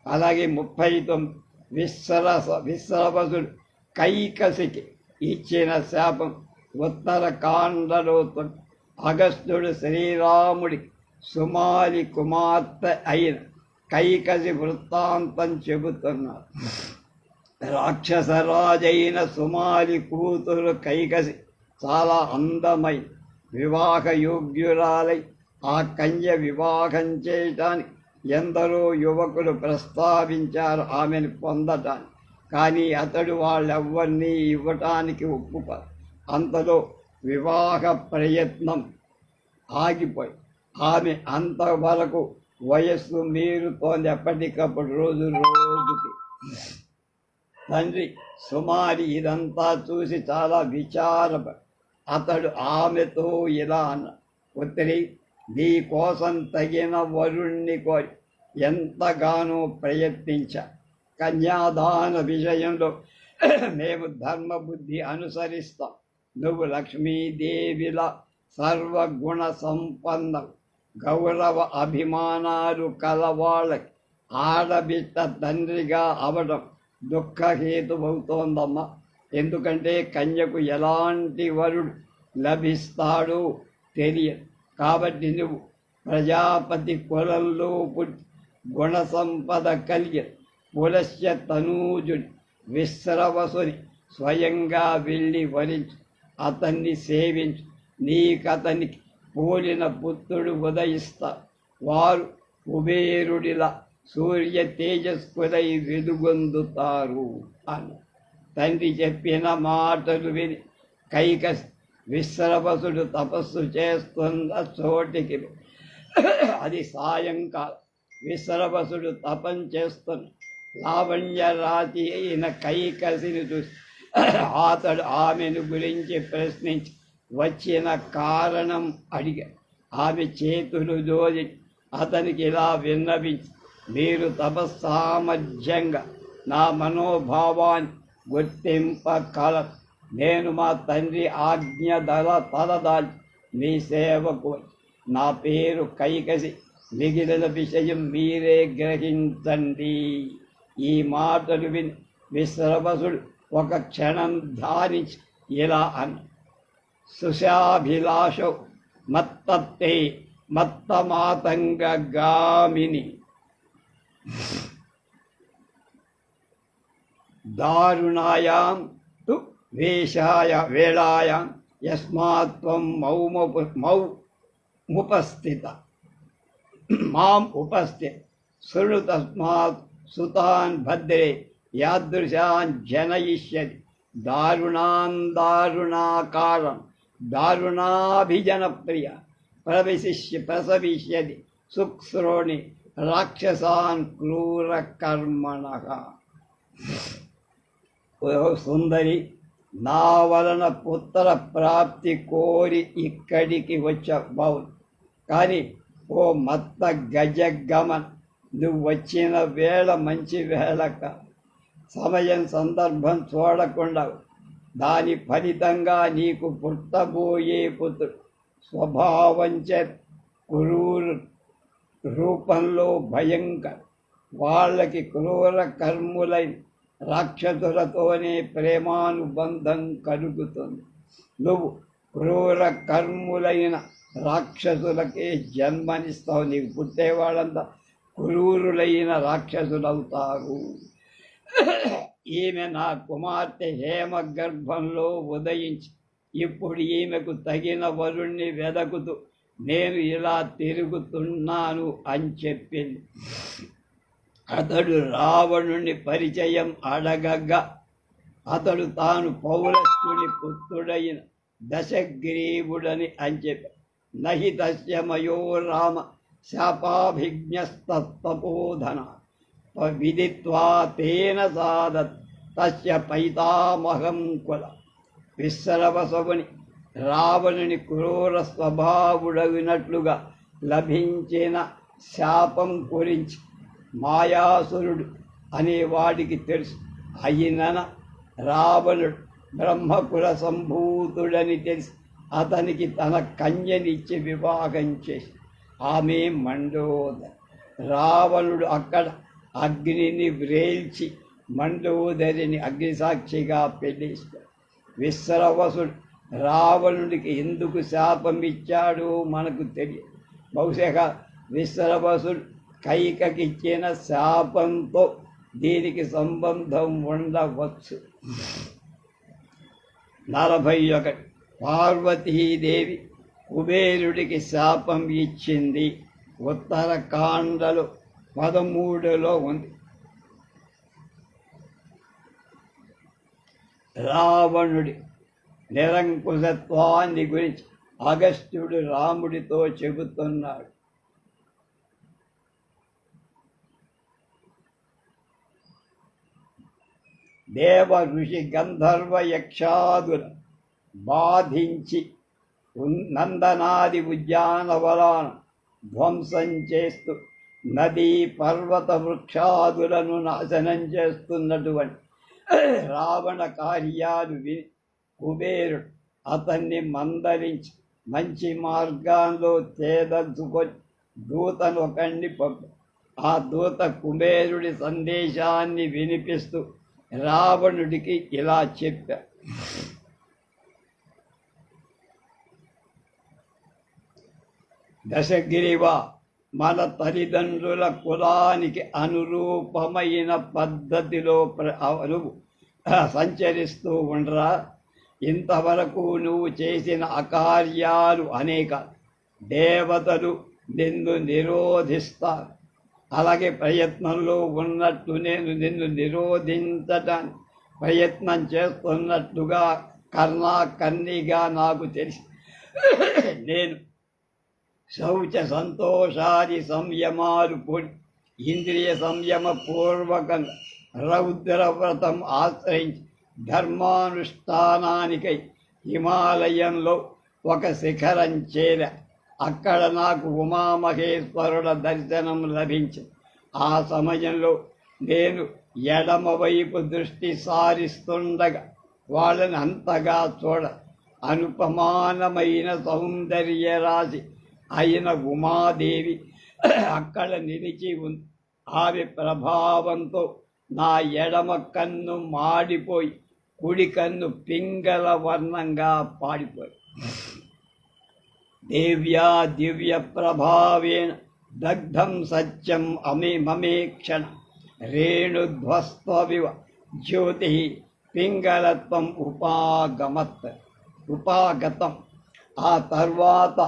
[SPEAKER 1] అలాగే 39 విశ్రవసుడు కైకసికి ఇచ్చిన శాపం ఉత్తరకాండలో అగస్త్యుడు శ్రీరాముడి సుమాలి కుమార్తె అయిన కైకసి వృత్తాంతం చెబుతున్నారు. రాక్షసరాజైన సుమాలి కూతురు కైకసి చాలా అందమై వివాహయోగ్యురాలై ఆ కన్య వివాహం చేయటానికి ఎందరో యువకులు ప్రస్తావించారు ఆమెను పొందటానికి. కానీ అతడు వాళ్ళెవ్వరినీ ఇవ్వటానికి ఒప్పుకోరు. అంతలో వివాహ ప్రయత్నం ఆగిపోయి ఆమె అంతవరకు వయస్సు మీరుతోంది. ఎప్పటికప్పుడు రోజుకి. తండ్రి సుమారి ఇదంతా చూసి చాలా విచారపడి అతడు ఆమెతో ఇలా అన్న, పుత్రి, నీ కోసం తగిన వరుణ్ణి కోరి ఎంతగానో ప్రయత్నించా. కన్యాదాన విషయంలో మేము ధర్మబుద్ధి అనుసరిస్తాం. నువ్వు లక్ష్మీదేవిలా సర్వగుణ సంపన్న, గౌరవ అభిమానాలు కలవాళ్ళకి ఆడబిడ్డ తండ్రిగా అవడం దుఃఖహేతువవుతోందమ్మా. ఎందుకంటే కన్యకు ఎలాంటి వరుడు లభిస్తాడో తెలియదు. కాబట్టి నువ్వు ప్రజాపతి కులంలో పుట్టి గుణ సంపద కలిగి పులస్య తనూజుని విశ్రవసుని స్వయంగా వెళ్ళి వరించు, అతన్ని సేవించు. నీకతనికి పోలిన పుత్రుడు ఉదయిస్తా. వారు కుబేరుడిలా సూర్య తేజస్కులై వెలుగొందుతారు అని తండ్రి చెప్పిన మాటలు విని కైకసి విశ్రవసుడు తపస్సు చేస్తున్న చోటికి, అది సాయంకాలం, విశ్రవసుడు తపం చేస్తున్న లావణ్యరాతి అయిన కైకసిని చూసి అతడు ఆమెను గురించి ప్రశ్నించి వచ్చిన కారణం అడిగా. ఆమె చేతులు జోడి అతనికి ఇలా విన్నవించి, మీరు తపస్సామర్థ్యంగా నా మనోభావాన్ని గుర్తింపగలరు. నేను మా తండ్రి ఆజ్ఞ తలదాల్చి మీ సేవకు నా పేరు కైకసి, మిగిలిన విషయం మీరే గ్రహించండి. ఈ మాటలు విని విశ్రవసుడు ఒక క్షణం ధారించి ఇలా అని, సుశాభిలాషో మత్తత్తే మత్తమాతంగగామిని దారుణాయాం తు వేళాయాం యస్మాత్వం ముపస్థిత మాం ఉపస్థిత శృణు తస్మాత్ సుతాన్ భద్రే యాదృశాన్ జనయిష్యతి దారుణాకారం దారుణాభిజనప్రియ ప్రసవిష్యతి సుక్స్రోణి రాక్షసాన్ క్రూర కర్మణః. ఓ సుందరి, నా వలన పుత్ర ప్రాప్తి కోరి ఇక్కడికి వచ్చావు. కానీ ఓ మత్త గజగమన్, నువ్వు వచ్చిన వేళ మంచి వేళ కాదు. సమయం సందర్భం చూడకుండా దాని ఫలితంగా నీకు పుట్టబోయే పుత్రుడు స్వభావంచ క్రూర రూపంలో భయంకర, వాళ్ళకి క్రూర కర్ములైన రాక్షసులతోనే ప్రేమానుబంధం కలుగుతుంది. నువ్వు క్రూర కర్ములైన రాక్షసులకే జన్మనిస్తావు. నీకు పుట్టేవాళ్ళంతా క్రూరులైన రాక్షసులవుతారు. ఈమె నా కుమార్తె హేమ గర్భంలో ఉదయించి ఇప్పుడు ఈమెకు తగిన వరుణ్ణి వెదకుతూ నేను ఇలా తిరుగుతున్నాను అని చెప్పింది. అతడు రావణుని పరిచయం అడగగా అతడు తాను పౌలస్త్యుని పుత్రుడైన దశగ్రీవుడని అని చెప్పాడు. నహి తస్య మయో రామ శాపాభిజ్ఞస్తపోధన విదిత్వా తేన సాదత్ తస్య పైతామహం కుల. విశ్రవసవుని రావణుని క్రూర స్వభావుడగినట్లుగా లభించిన శాపం గురించి మాయాసురుడు అనేవాడికి తెలుసు. అయినన రావణుడు బ్రహ్మకుల సంభూతుడని తెలిసి అతనికి తన కన్యనిచ్చి వివాహం చేసి ఆమె మండోదరి. రావణుడు అక్కడ అగ్నిని వ్రేల్చి మండోదరిని అగ్నిసాక్షిగా పెళ్లిస్తాడు. విశ్రవసుడు రావణుడికి ఎందుకు శాపం ఇచ్చాడో మనకు తెలియదు. బహుశా విశ్రవసుడు కైకకిచ్చిన శాపంతో దీనికి సంబంధం ఉండవచ్చు. 41 పార్వతీదేవి కుబేరుడికి శాపం ఇచ్చింది. ఉత్తరకాండలో 13లో ఉంది. రావణుడి నిరంకుశత్వాన్ని గురించి అగస్త్యుడు రాముడితో చెబుతున్నాడు. దేవ ఋషి గంధర్వ యక్షాదుల బాధించి నందనాది ఉద్యానవనాలను ధ్వంసం చేస్తూ నదీ పర్వత వృక్షాదులను నాశనం చేస్తున్నటువంటి రావణ కార్యాలు విని కుబేరుడు అతన్ని మందరించి మంచి మార్గాల్లో తేదలుచుకొని దూతను ఒకడిని పంపాడు. ఆ దూత కుబేరుడి సందేశాన్ని వినిపిస్తూ రావణుడికి ఇలా చెప్పాడు. దశగిరివా, మన తల్లిదండ్రుల కులానికి అనురూపమైన పద్ధతిలో నువ్వు సంచరిస్తూ ఉండరా. ఇంతవరకు నువ్వు చేసిన అకార్యాలు అనేక. దేవతలు నిన్ను నిరోధిస్తారు. అలాగే ప్రయత్నంలో ఉన్నట్టు నేను నిన్ను నిరోధించటానికి ప్రయత్నం చేస్తున్నట్టుగా కర్ణాకర్ణిగా నాకు తెలిసి నేను శౌచ సంతోషాది సంయమాలు పొడి ఇంద్రియ సంయమ పూర్వకంగా రౌద్రవ్రతం ఆశ్రయించి ధర్మానుష్ఠానానికై హిమాలయంలో ఒక శిఖరం చేర. అక్కడ నాకు ఉమామహేశ్వరుల దర్శనం లభించింది. ఆ సమయంలో నేను ఎడమవైపు దృష్టి సారిస్తుండగా వాళ్ళని అంతగా చూడ అనుపమానమైన సౌందర్య రాశి అయిన ఉమాదేవి అక్కడ నిలిచి ఉంది. ఆమె ప్రభావంతో నా ఎడమ కన్ను మాడిపోయి కుడి కన్ను పింగళ వర్ణంగా పాడిపోయి దేవ్యా దివ్య ప్రభావేణ దగ్ధం సత్యం మమేక్షణ రేణుధ్వస్త్వవివ జ్యోతి పింగళత్వం ఉపాగతం. ఆ తర్వాత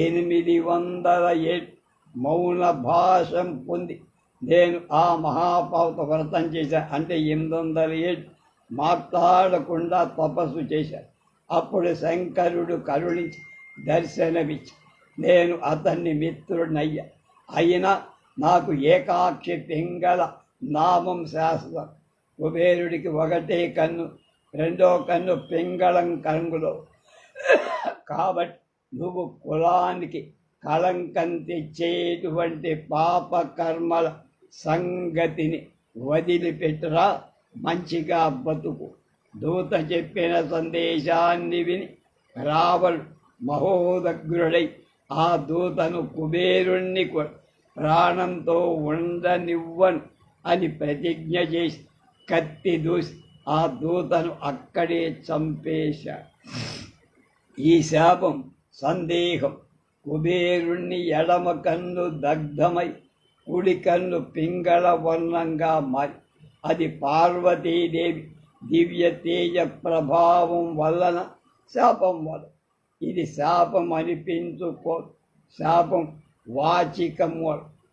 [SPEAKER 1] 800 ఏళ్ళు మౌన భాషం పొంది నేను ఆ మహాపావత వ్రతం చేశాను. అంటే 800 ఏళ్ళు మాట్లాడకుండా తపస్సు చేశాను. అప్పుడు శంకరుడు కరుణించి దర్శనమిచ్చి నేను అతన్ని మిత్రుడినయ్యా. అయినా నాకు ఏకాక్షి పింగళ నామం శాశ్వతం. కుబేరుడికి ఒకటే కన్ను, రెండో కన్ను పింగళం కన్నులో. కాబట్టి నువ్వు కులానికి కళంకం తెచ్చేటువంటి పాప కర్మల సంగతిని వదిలిపెట్టురా, మంచిగా బతుకు. దూత చెప్పిన సందేశాన్ని విని రావణుడు మహోదగ్రుడై ఆ దూతను కుబేరుణ్ణి ప్రాణంతో ఉండనివ్వను అని ప్రతిజ్ఞ చేసి కత్తి దూసి ఆ దూతను అక్కడే చంపేశాడు. ఈ శాపం సందేహం కుబేరుణ్ణి ఎడమ కన్ను దగ్ధమై కుడి కన్ను పింగళ వర్ణంగా మారి అది పార్వతీదేవి దివ్య తేజ ప్రభావం వలన శాపం వల్ల. ఇది శాపం అనిపించుకో, శాపం వాచికం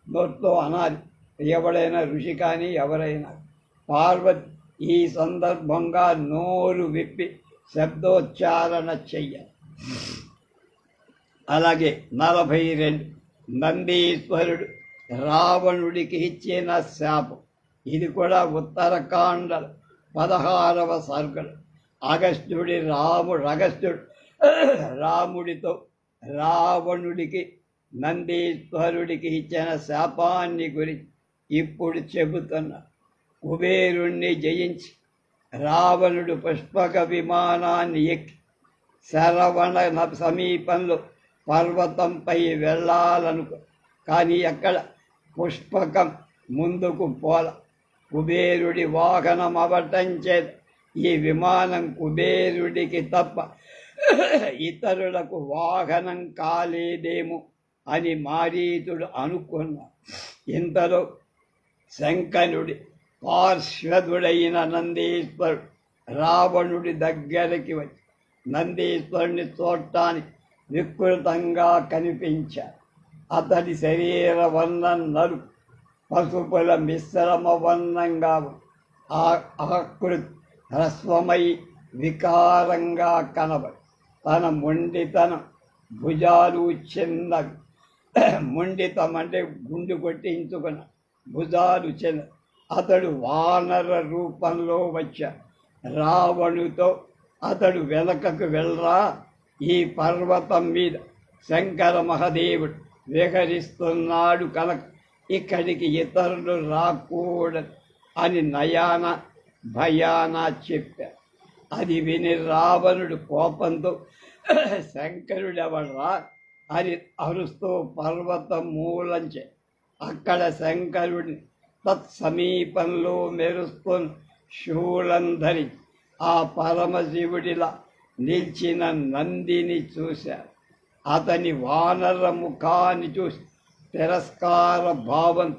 [SPEAKER 1] నోట్లో అనాలి. ఎవడైనా ఋషి కానీ ఎవరైనా. పార్వతి ఈ సందర్భంగా నోరు విప్పి శబ్దోచ్చారణ చెయ్యాలి. అలాగే 42 నందీశ్వరుడు రావణుడికి ఇచ్చిన శాపం. ఇది కూడా ఉత్తరకాండ 16వ సర్గలు. అగస్త్యుడు రాముడితో రావణుడికి నందీశ్వరుడికి ఇచ్చిన శాపాన్ని గురించి ఇప్పుడు చెబుతున్నా. కుబేరుణ్ణి జయించి రావణుడు పుష్పక విమానాన్ని ఎక్కి శరవణ సమీపంలో పర్వతంపై వెళ్ళాలనుకో, కానీ అక్కడ పుష్పకం ముందుకు పోల. కుబేరుడి వాహనం అవటం చేత ఈ విమానం కుబేరుడికి తప్ప ఇతరులకు వాహనం కాలేదేమో అని మారీచుడు అనుకున్నాడు. ఇంతలో శంకరుడి పార్శ్వదుడైన నందీశ్వరుడు రావణుడి దగ్గరికి వచ్చి నందీశ్వరుని చూడటానికి వికృతంగా కనిపించాడు. అతడి శరీర వర్ణం నలుపు, పసుపుల మిశ్రమ వర్ణంగా ఆకృతి హ్రస్వమై వికారంగా కనబడి తన మొండితనం భుజాలు చిన్నవి. మొండితం అంటే గుండు కొట్టించుకున్న భుజాలు చిన్న. అతడు వానర రూపంలో వచ్చాడు. రావణుతో అతడు వెనకకు వెళ్ళరా, ఈ పర్వతం మీద శంకర మహాదేవుడు విహరిస్తున్నాడు కనుక ఇక్కడికి ఇతరులు రాకూడదు అని నయాన భయాన చెప్పారు. అది విని రావణుడు కోపంతో శంకరుడెవడ్రా అని అరుస్తూ పర్వతం మూలంచే అక్కడ శంకరుడిని తత్సమీపంలో మెరుస్తున్న శూలం ధరించి ఆ పరమశివుడిలా నిలిచిన నందిని చూశారు. అతని వానర ముఖాన్ని చూసి తిరస్కార భావం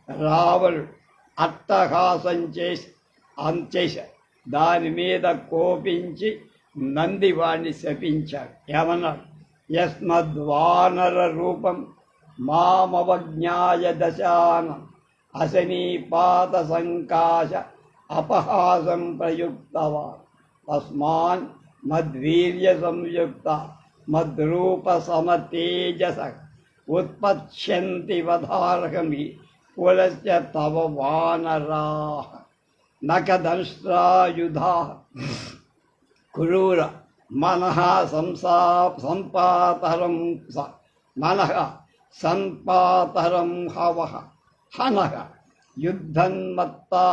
[SPEAKER 1] రావణుడు అట్టహాసం చేశాడు. దాని మీద కోపించి నంది వాణ్ణి శపించాడు. ఏమన్నాడు? యస్మద్వానర రూపం మామవజ్ఞాయ దశానం అశనీపాత సంకాశ అపహాసం ప్రయుక్తవాన్ తస్మాన్ మద్వీర్య సంయుక్త మద్రూప సమతేజస ఉత్పత్స్యంతి వధార్హమి కులస్య తవ వానరాః నకదంష్ట్రాయుధాః క్రూర మనః సంపాతరం హవః హనః యుద్ధన్మత్తా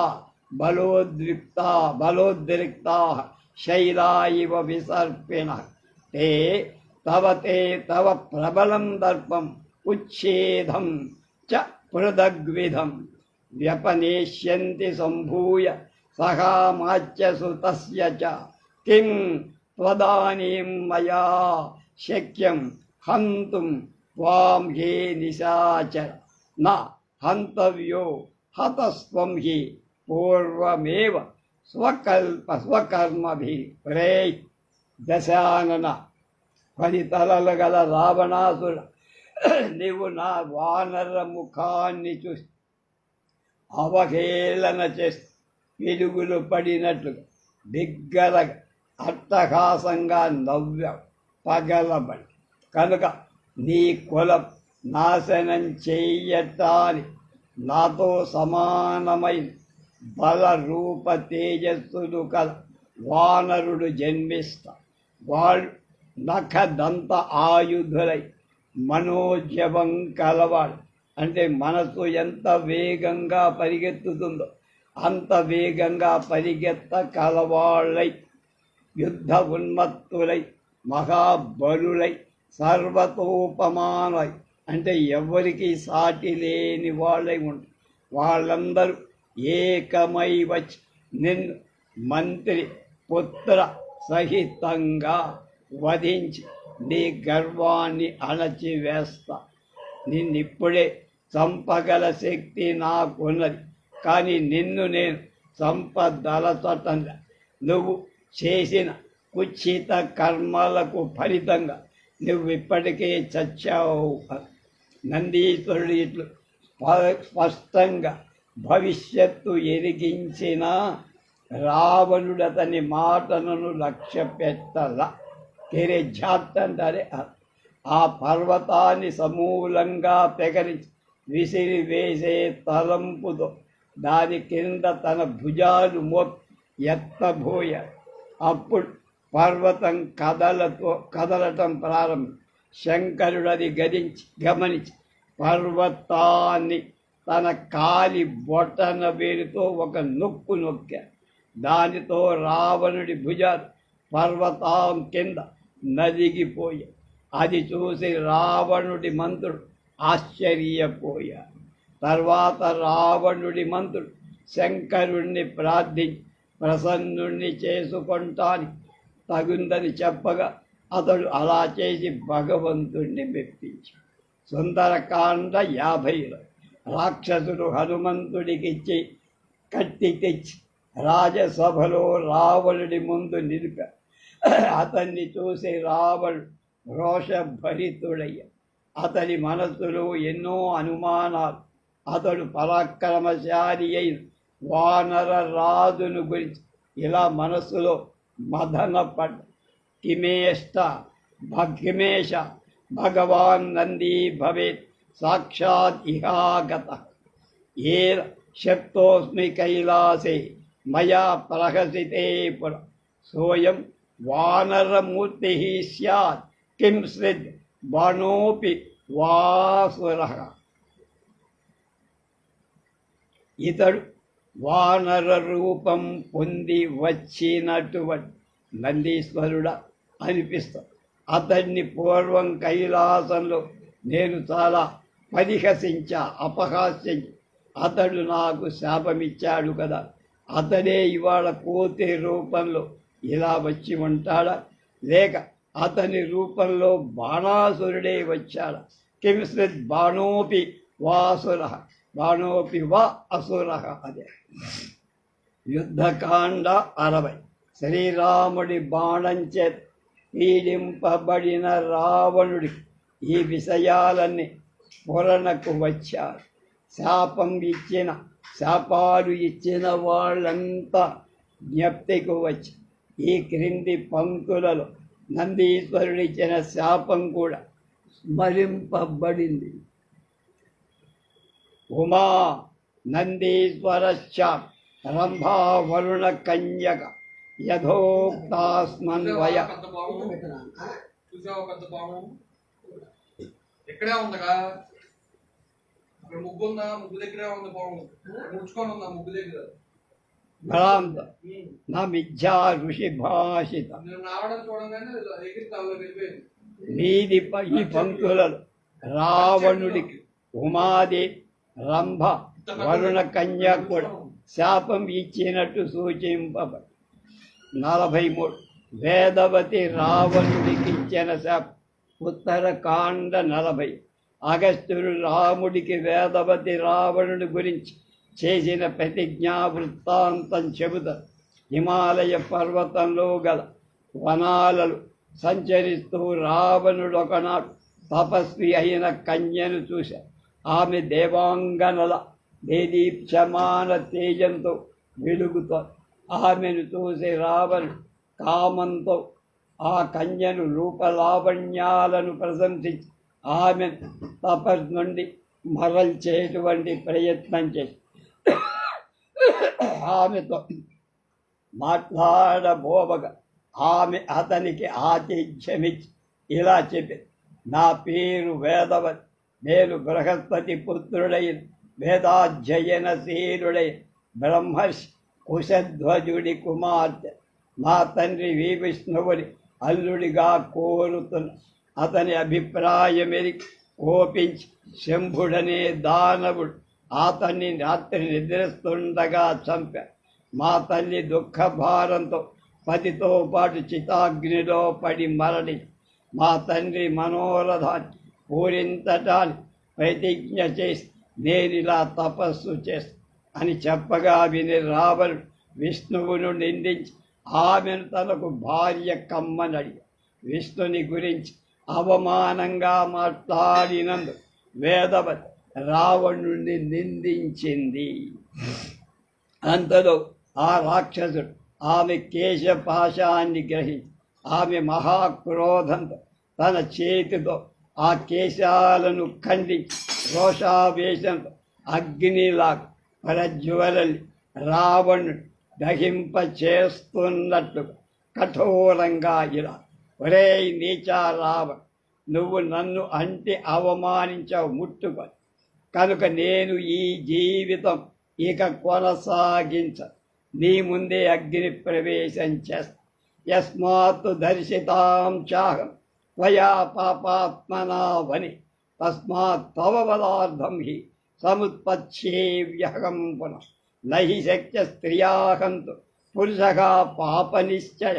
[SPEAKER 1] బలోద్రిక్తాః శైలా ఇవ విసర్పిణః తే తవ ప్రబలం దర్పం ఉచ్ఛేదం చ పృథగ్విధం వ్యపనేష్యంతి సంభూయ సహామాచ్యసు తస్య చ కిం త్వదానీం మయా శక్యం హంతుం త్వాం హే నిశాచర న హంతవ్యో హతస్త్వం హి పూర్వమేవ స్వకర్మభిః. రే దశానన, 10 తలలు గల రావణాసుర, నీవు నా వానర ముఖాన్ని చూసి అవహేళన చేసి పిడుగులు పడినట్లుగా బిగ్గరగా అట్టహాసంగా నవ్వావు పగలబడి. కనుక నీ కులం నాశనం చెయ్యటానికి నాతో సమానమైన బల రూప తేజస్సులు కల వానరుడు జన్మిస్తా. వాళ్ళు నఖదంత ఆయుధులై మనోజవం కలవాడు. అంటే మనసు ఎంత వేగంగా పరిగెత్తుతుందో అంత వేగంగా పరిగెత్త కలవాళ్ళై యుద్ధ ఉన్మత్తులై మహాబలులై సర్వతోపమానై అంటే ఎవరికి సాటి లేని వాళ్ళై ఉంటారు. వాళ్ళందరూ ఏకమై వచ్చి నిన్ను మంత్రి పుత్ర సహితంగా వధించి నీ గర్వాన్ని అణచివేస్తా. నిన్నిప్పుడే చంపగల శక్తి నాకున్నది, కానీ నిన్ను నేను చంపదలచటంలా. నువ్వు చేసిన కుచిత కర్మలకు ఫలితంగా నువ్వు ఇప్పటికే చచ్చావు. నందీశ్వరుడు ఇట్లు స్పష్టంగా భవిష్యత్తు ఎరిగించిన రావణుడు అతని మాటలను లక్ష్య పెట్టాల. తెరే జాట్ అంటారే ఆ పర్వతాన్ని సమూలంగా పెకరించి విసిరివేసే తలంపుతో దాని కింద తన భుజాలు ఎత్తబోయాడు. అప్పుడు పర్వతం కదలటం ప్రారంభం. శంకరుడు అది గమనించి పర్వతాన్ని తన కాలి బొటన వేలుతో ఒక నొక్కు నొక్కాడు. దానితో రావణుడి భుజాలు పర్వతం కింద నలిగిపోయాయి. అది చూసి రావణుడి మంత్రుడు ఆశ్చర్యపోయాడు. తర్వాత రావణుడి మంత్రుడు శంకరుణ్ణి ప్రార్థించి ప్రసన్నుణ్ణి చేసుకుంటానికి తగుందని చెప్పగా అతడు అలా చేసి భగవంతుణ్ణి మెప్పించాడు. సుందరకాండ 50లో రాక్షసుడు హనుమంతుడికిచ్చి కత్తి తెచ్చి రాజసభలో రావణుడి ముందు నిలిపాడు. అతన్ని చూసి రావణుడు రోషభరితుడయ్యాడు. అతని మనస్సులో ఎన్నో అనుమానాలు. అతడు పరాక్రమశాలి అయిన వానర రాజును గురించి ఇలా మనస్సులో మదనపడ్డ. కిమేష భగవాన్ నంది భవేత్ సాక్షాత్ ఇహాగత ఏ శక్తోస్మి కైలాసే మయా ప్రహసితే పుర సోయం వానరమూర్తి స్యాత్ కిం శ్రిద్ బాణోపి వాసురః. ఇతడు వానర రూపం పొంది వచ్చినటువంటి నందీశ్వరుడా అనిపిస్తాడు. అతన్ని పూర్వం కైలాసంలో నేను చాలా అపహాస్యం. అతడు నాకు శాపమిచ్చాడు కదా, అతడే ఇవాళ కోతి రూపంలో ఇలా వచ్చి ఉంటాడా, లేక అతని రూపంలో బాణాసురుడే వచ్చాడా? కింశ్రిత్ బాణోపి వాసుర బాణోపి వా అసుర. అదే యుద్ధకాండ 60. శ్రీరాముడి బాణంచే పీడింపబడిన రావణుడికి ఈ విషయాలన్నీ స్ఫురణకు వచ్చారు. శాపాలు ఇచ్చిన వాళ్ళంతా జ్ఞప్తికి వచ్చి ఈ క్రింది పంక్తులలో నందీశ్వరుడిచ్చిన శాపం కూడా స్మరింపబడింది. ఉమా నందీశ్వర శాప్ రంభా వరుణ కన్యక యథోక్తాస్మన్వయ.
[SPEAKER 2] ఇక్కడే ఉందగా, అక్కడ ముగ్గు ఉందా, ముగ్గు దగ్గరే ఉంది, ముడుచుకొని ఉందా ముగ్గు దగ్గర.
[SPEAKER 1] నా మిథ్యా ఋషి భాషిత వీధి ఈ పంక్తులలో రావణుడికి ఉమాది రంభ వరుణ కన్య కూడా శాపం ఇచ్చినట్టు సూచింపబడి. 43 వేదవతి రావణుడికి ఇచ్చిన శాపం. ఉత్తరకాండ 40. అగస్త్యుడు రాముడికి వేదవతి రావణుడి గురించి చేసిన ప్రతిజ్ఞా వృత్తాంతం చెబుతారు. హిమాలయ పర్వతంలో గల వనాలలో సంచరిస్తూ రావణుడు ఒకనాడు తపస్వి అయిన కన్యను చూశాడు. ఆమె దేవాంగనల దేదీప్యమాన తేజంతో వెలుగుతారు. ఆమెను చూసి రావణుడు కామంతో ఆ కన్యను రూపలావణ్యాలను ప్రశంసించి ఆమెను తపస్ నుండి మరల్చేటువంటి ప్రయత్నం చేసి ఆమెతో మాట్లాడబోవగా ఆమె అతనికి ఆతిథ్యమిచ్చి ఇలా చెప్పి, నా పేరు వేదవతి, నేను బృహస్పతి పుత్రుడైన వేదాధ్యయనశీలుడైన బ్రహ్మర్షి కుశధ్వజుడి కుమార్తె. మా తండ్రి విష్ణువుని అల్లుడిగా కోరుతున్న. అతని అభిప్రాయమెరిగి కోపించి శంభుడనే దానవుడు అతన్ని రాత్రి నిద్రిస్తుండగా చంపాడు. మా తల్లి దుఃఖభారంతో పతితో పాటు చితాగ్నిలో పడి మరణి. మా తండ్రి మనోరథాన్ని పూరించటానికి ప్రతిజ్ఞ చేసి నేనిలా తపస్సు చేస్తా అని చెప్పగా విని రావణుడు విష్ణువును నిందించి ఆమెను తనకు భార్య కమ్మనడి. విష్ణుని గురించి అవమానంగా మాట్లాడినందు వేదవతి రావణుడిని నిందించింది. అంతలో ఆ రాక్షసుడు ఆమె కేశపాశాన్ని గ్రహించి ఆమె మహాక్రోధంతో తన చేతితో ఆ కేశాలను ఖండించి రోషావేశంతో అగ్నిలా ప్రజ్వలలి రావణుడు దహింప చేస్తున్నట్లు కఠోరంగా ఇలా, ఒరేయ్ నీచా రావణ, నువ్వు నన్ను అంటే అవమానించావు ముట్టుకొని, కనుక నేను ఈ జీవితం ఇక కొనసాగించ, నీ ముందే అగ్ని ప్రవేశం చేస్తా. యస్మాత్ దర్శితాం చాహం త్వయా పాపాత్మనా వని, తస్మాత్ తవ పదార్థం హి సముత్పత్స్యేవ్యహం పునః. నహి శక్య స్త్రియాహంతు పురుషः పాపనిశ్చయ,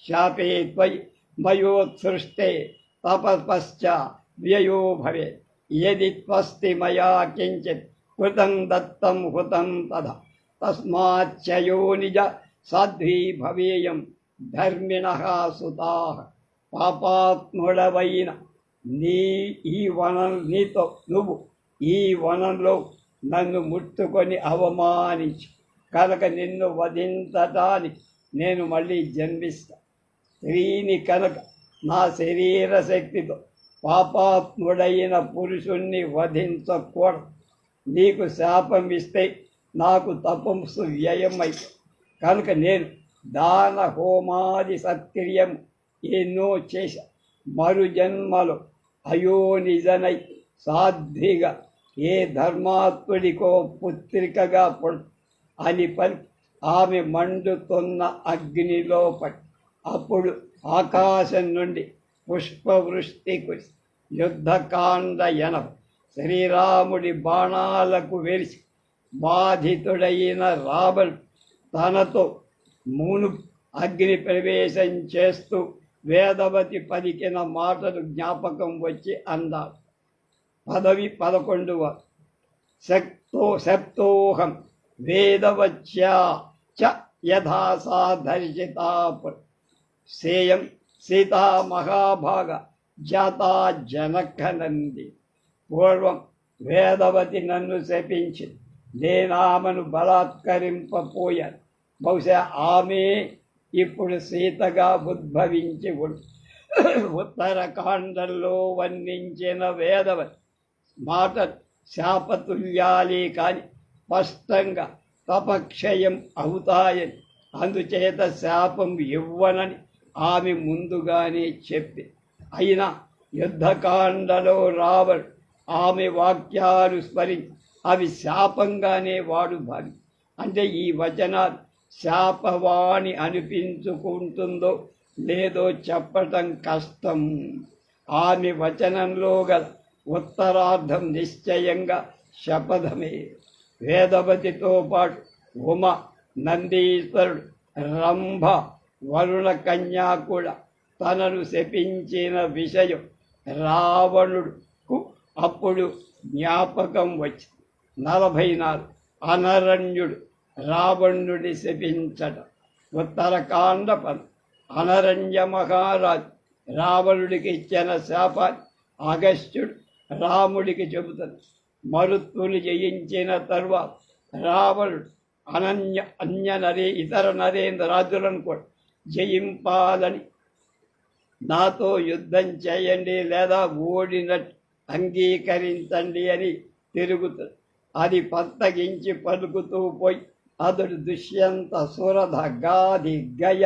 [SPEAKER 1] శాపే త్వయి మయోత్సృష్టే తపస్పశ్చ వ్యయో భవేత్. యది త్వస్తి మయా కించిత్ కృతం దత్తం హుతం తదా, తస్మాచ్చ యోనిజ సాధ్వీ భవేయం ధర్మిణః సుతాః. పాపాత్ముడవైన నువ్వు ఈ వనంలో నన్ను ముట్టుకొని అవమానించి, కనుక నిన్ను వధించటానికి నేను మళ్ళీ జన్మిస్తా. స్త్రీని కనుక నా శరీర శక్తితో పాపాత్ముడైన పురుషుణ్ణి వధించకూడదు. నీకు శాపం ఇస్తే నాకు తపస్సు వ్యయమై, కనుక నేను దాన హోమాది సత్క్రియం ఎన్నో చేశా. మరు జన్మలో అయోనిజనై సాధ్విగా ఏ ధర్మాత్ముడికో పుత్రికగా పుడు అని పలికి ఆమె మండుతున్న అగ్నిలో పడి, అప్పుడు ఆకాశం నుండి పుష్పవృష్టి కురిసి యుద్ధకాండ 80 శ్రీరాముడి బాణాలకు వెలిసి బాధితుడైన రావణుడు తనతో మును అగ్ని ప్రవేశం చేస్తూ వేదవతి పలికిన మాటలు జ్ఞాపకం వచ్చి అన్నాడు. 11వ సప్తోహం వేదవచ్యా చ యథా సా దర్శితాపు సేయం సీతా మహాభాగ జాతా జనకనంది. పూర్వం వేదవతి నన్ను శపించి నేనామెను బలాత్కరింపపోయాను. బహుశా ఆమె ఇప్పుడు సీతగా ఉద్భవించి ఉత్తరకాండంలో వర్ణించిన వేదవతి మాట శాపతుల్యాలే కాని స్పష్టంగా తపక్షయం అవుతాయని, అందుచేత శాపం ఇవ్వనని ఆమె ముందుగానే చెప్పి, అయినా యుద్ధకాండలో రావణుడు ఆమె వాక్యాలు స్మరించి అవి శాపంగానే వాడు భావి. అంటే ఈ వచనాలు శాపవాణి అనిపించుకుంటుందో లేదో చెప్పటం కష్టం. ఆమె వచనంలో గల ఉత్తరార్థం నిశ్చయంగా శపథమే. వేదవతితో పాటు ఉమ, నందీశ్వరుడు, రంభ, వరుణ కన్యా కూడా తనను శపించిన విషయం రావణుడుకు అప్పుడు జ్ఞాపకం వచ్చి 44 అనరణ్యుడు రావణుడి శపించటం. ఉత్తరకాండ 10 అనరణ్య మహారాజు రావణుడికి ఇచ్చిన శాపాన్ని అగస్త్యుడు రాముడికి చెబుతాడు. మరుత్తులు జయించిన తరువాత రావణుడు ఇతర నరేంద్ర రాజులను కూడా జయింపాలని నాతో యుద్ధం చేయండి లేదా ఓడినట్టు అంగీకరించండి అని తిరుగుతాడు. అది పత్తగించి పలుకుతూ పోయి అతడు దుష్యంత, సురధ, గాది, గయ,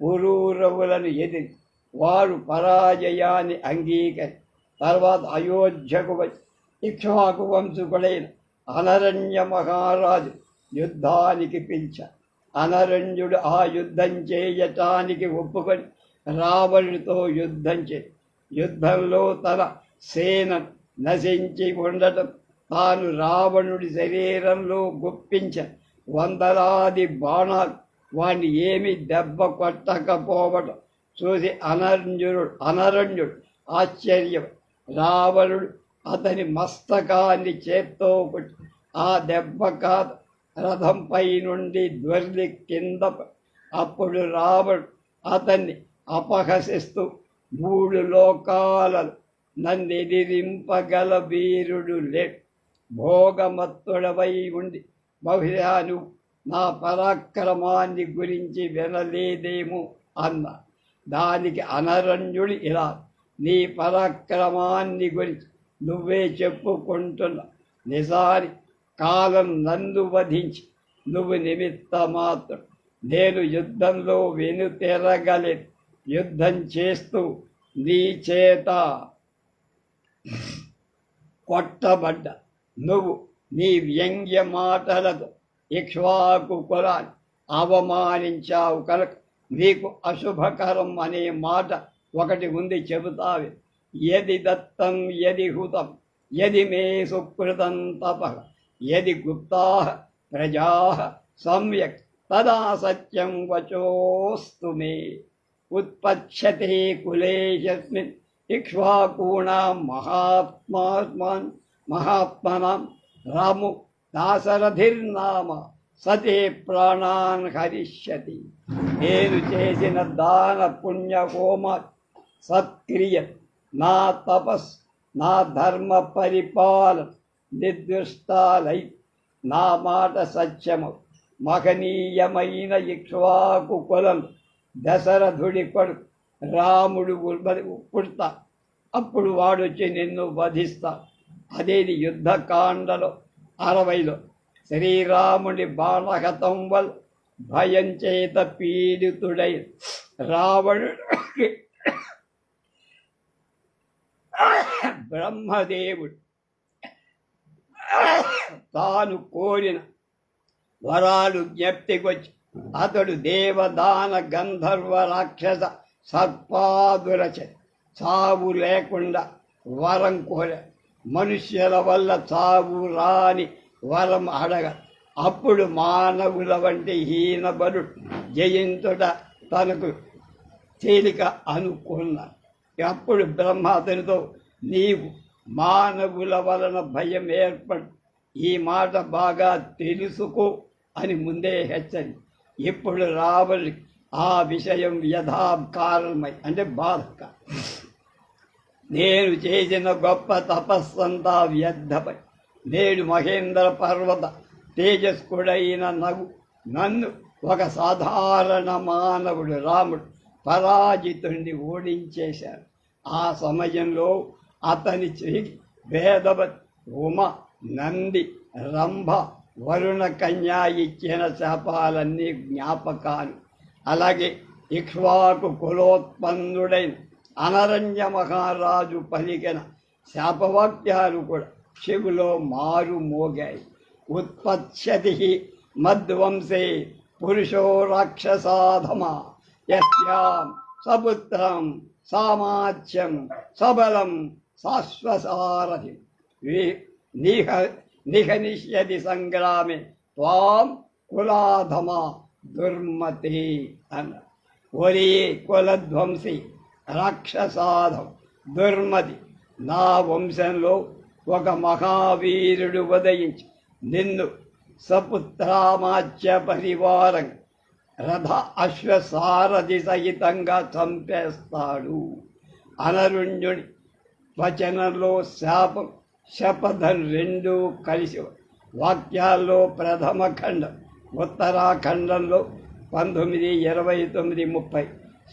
[SPEAKER 1] పురూరవులను ఎదిరి వారు పరాజయాన్ని అంగీకరి తర్వాత అయోధ్యకు వచ్చి ఇక్ష్వాకు వంశకుడైన అనరణ్య మహారాజు యుద్ధానికి పిలిచాడు. అనరణ్యుడు ఆ యుద్ధం చేయటానికి ఒప్పుకొని రావణుడితో యుద్ధం యుద్ధంలో తన సేన నశించి ఉండటం, తాను రావణుడి శరీరంలో గుప్పించిన వందలాది బాణాలు వాణ్ణి ఏమి దెబ్బ కొట్టకపోవటం చూసి అనరణ్యుడు ఆశ్చర్యం. రావణుడు అతని మస్తకాన్ని చేత్తో కొట్టి ఆ దెబ్బ కాదు రథంపై నుండి ధ్వర్లి కింద. అప్పుడు రావణుడు అతన్ని అపహసిస్తూ 3 లోకాలను నన్నెదిరింపగల వీరుడు లేడు, భోగమత్తుడవై ఉండి బహుశా నువ్వు నా పరాక్రమాన్ని గురించి వినలేదేమో అన్నా. దానికి అనరణ్యుడు ఇలా, నీ పరాక్రమాన్ని గురించి నువ్వే చెప్పుకుంటున్నా. నిజానికి కాలం నన్ను వధించి నువ్వు నిమిత్త మాత్రం. నేను యుద్ధంలో వెనుతిరగలేదు. యుద్ధం చేస్తూ నీ చేత కొట్టబడ్డ నువ్వు నీ వ్యంగ్య మాటలతో ఇక్ష్వాకు కులాన్ని అవమానించావు కనుక నీకు అశుభకరం అనే మాట ఒకటి ఉంది, చెబుతావి. యది దత్తం యది హుతం యది మే సుకృతం తపః యది గుప్తా ప్రజా సమ్యక్ తదా సత్యం వచోస్తు మే. ఉత్పత్స్యతే కులేశస్మిన్ ఇక్ష్వాకూణాం మహాత్మనాం రాము దాశరథిర్నామ సతే ప్రాణాన్ హరిష్యతి. నేను చేసిన దాన పుణ్య హోమ సత్క్రియ, నా తపస్సు, నా ధర్మ పరిపాలన నిర్దిష్టాలై నా మాట సత్యము. మహనీయమైన ఇక్ష్వాకు కులం దశరథుడి కొడుకు రాముడు పుడతా, అప్పుడు వాడొచ్చి నిన్ను వధిస్తా. అదేది యుద్ధకాండలో 60లో శ్రీరాముడి బాణహతం వల్ల భయం చేత పీడితుడై రావణుడికి బ్రహ్మదేవుడు తాను కోరిన వరాలు జ్ఞప్తికొచ్చి అతడు దేవదాన గంధర్వ రాక్షస సర్పాదురచ చావు లేకుండా వరం కోర. మనుష్యుల వల్ల చావు రాని వరం అడగ. అప్పుడు మానవుల వంటి హీనబలుడు జయించుట తనకు తేలిక అనుకున్నాడు. అప్పుడు బ్రహ్మ అతనితో, నీవు మానవుల వలన భయం ఏర్పడు, ఈ మాట బాగా తెలుసుకో అని ముందే హెచ్చరి. ఇప్పుడు రావణుడికి ఆ విషయం యథాకారణమై అంటే బాధక. నేను చేసిన గొప్ప తపస్సంతా వ్యర్థపై నేడు మహేంద్ర పర్వత తేజస్కుడైన నన్ను ఒక సాధారణ మానవుడు రాముడు పరాజితుడిని ఓడించేశాడు. ఆ సమయంలో అతని చెయ్యి వేదవతి, ఉమ, నంది, రంభ, వరుణ కన్యా ఇచ్చిన శాపాలన్నీ జ్ఞాపకాలు. అలాగే ఇక్ష్వాకు కులోత్పన్నుడైన అనరణ్య మహారాజు పలికిన శాపవాక్యాలు కూడా శివులో మారు మోగాయి. ఉత్పత్స్యతి మద్వంశే పురుషో రాక్షసాధమా యస్యాం సపుత్రం సామాచ్యం సబలం శాశ్వసారథి నిహనిష్యతి సంగ్రామే త్వాం కులాధమా దుర్మతి అన్న. ఒరే కులధ్వంసి, రాక్షసాధం, దుర్మతి, నా వంశంలో ఒక మహావీరుడు ఉదయించి నిన్ను సపుత్రామాచ్య పరివారం రథ అశ్వసారథి సహితంగా చంపేస్తాడు. అనరుణ్యుడి వచనంలో శాపం, శపథం రెండూ కలిసి వాక్యాల్లో ప్రథమ ఖండం, ఉత్తరాఖండంలో 19, 29, 30,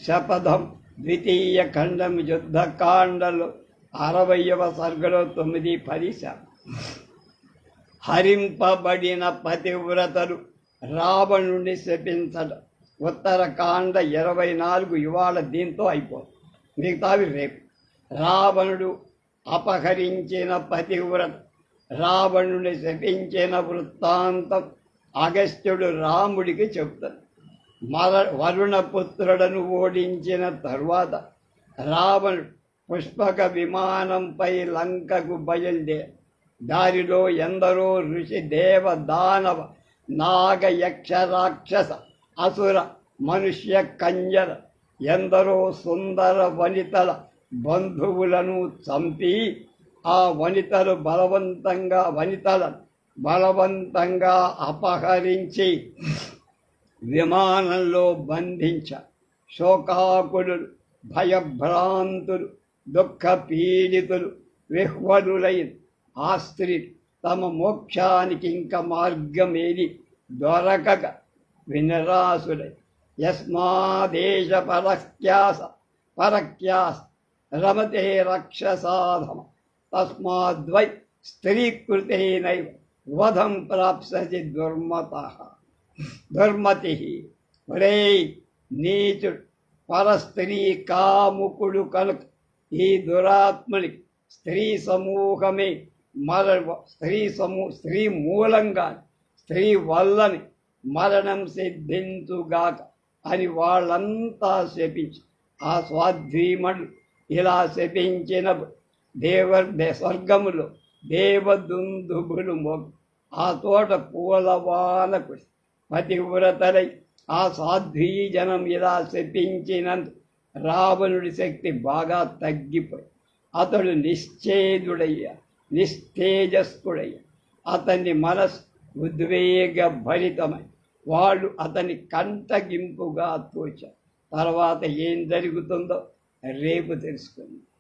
[SPEAKER 1] శపథం ద్వితీయ ఖండం యుద్ధకాండలో 60వ సర్గలో 9, 10 శాపం. హరింపబడిన పతివ్రతలు రావణుణ్ణి శపించడం. ఉత్తరకాండ 24 ఇవాళ దీంతో అయిపోతుంది, మిగతావి రేపు. రావణుడు అపహరించిన పతివ్రత రావణుని శపించిన వృత్తాంతం అగస్త్యుడు రాముడికి చెప్తాడు. వరుణపుత్రుడను ఓడించిన తరువాత రావణుడు పుష్పక విమానంపై లంకకు బయలుదేరి దారిలో ఎందరో ఋషి, దేవ, దానవ, నాగ, యక్ష, రాక్షస, అసుర, మనుష్య, కంజర ఎందరో సుందర వనితల బంధువులను చంపి ఆ వనితలను బలవంతంగా అపహరించి విమానంలో బంధించ. శోకాకులు, భయభ్రాంతులు, దుఃఖ పీడితులు, విహ్వలులైన ఆ స్త్రీ తమ మోక్షానికి ఇంక మార్గమేది దొరకక వినరాసులై యస్మాదేశ పరక్యాస రమతే రక్షసాధమ తస్మాద్వై స్త్రీకృతేనైవ వధం ప్రాప్స్యసి దుర్మతి. ఒరేయ్ నీచుడు, పరస్త్రీ కాముకుడు కనుక ఈ దురాత్మనికి స్త్రీ మూలంగా స్త్రీ వల్లని మరణం సిద్ధించుగాక అని వాళ్ళంతా శపించి ఆ స్వాధ్వీమణులు ఇలా శపించిన స్వర్గములో దేవదుందుభులు మోగు ఆ తోట పూలవాన కురి పతివ్రతలై ఆ సాధ్వీ జనం ఇలా శపించినందుకు రావణుడి శక్తి బాగా తగ్గిపోయి అతడు నిస్తేజస్కుడయ్యా. అతన్ని మనసు ఉద్వేగ భరితమై వాళ్ళు అతని కంటగింపుగా తోచారు. తర్వాత ఏం జరుగుతుందో రేపు తెలుసుకుందాం.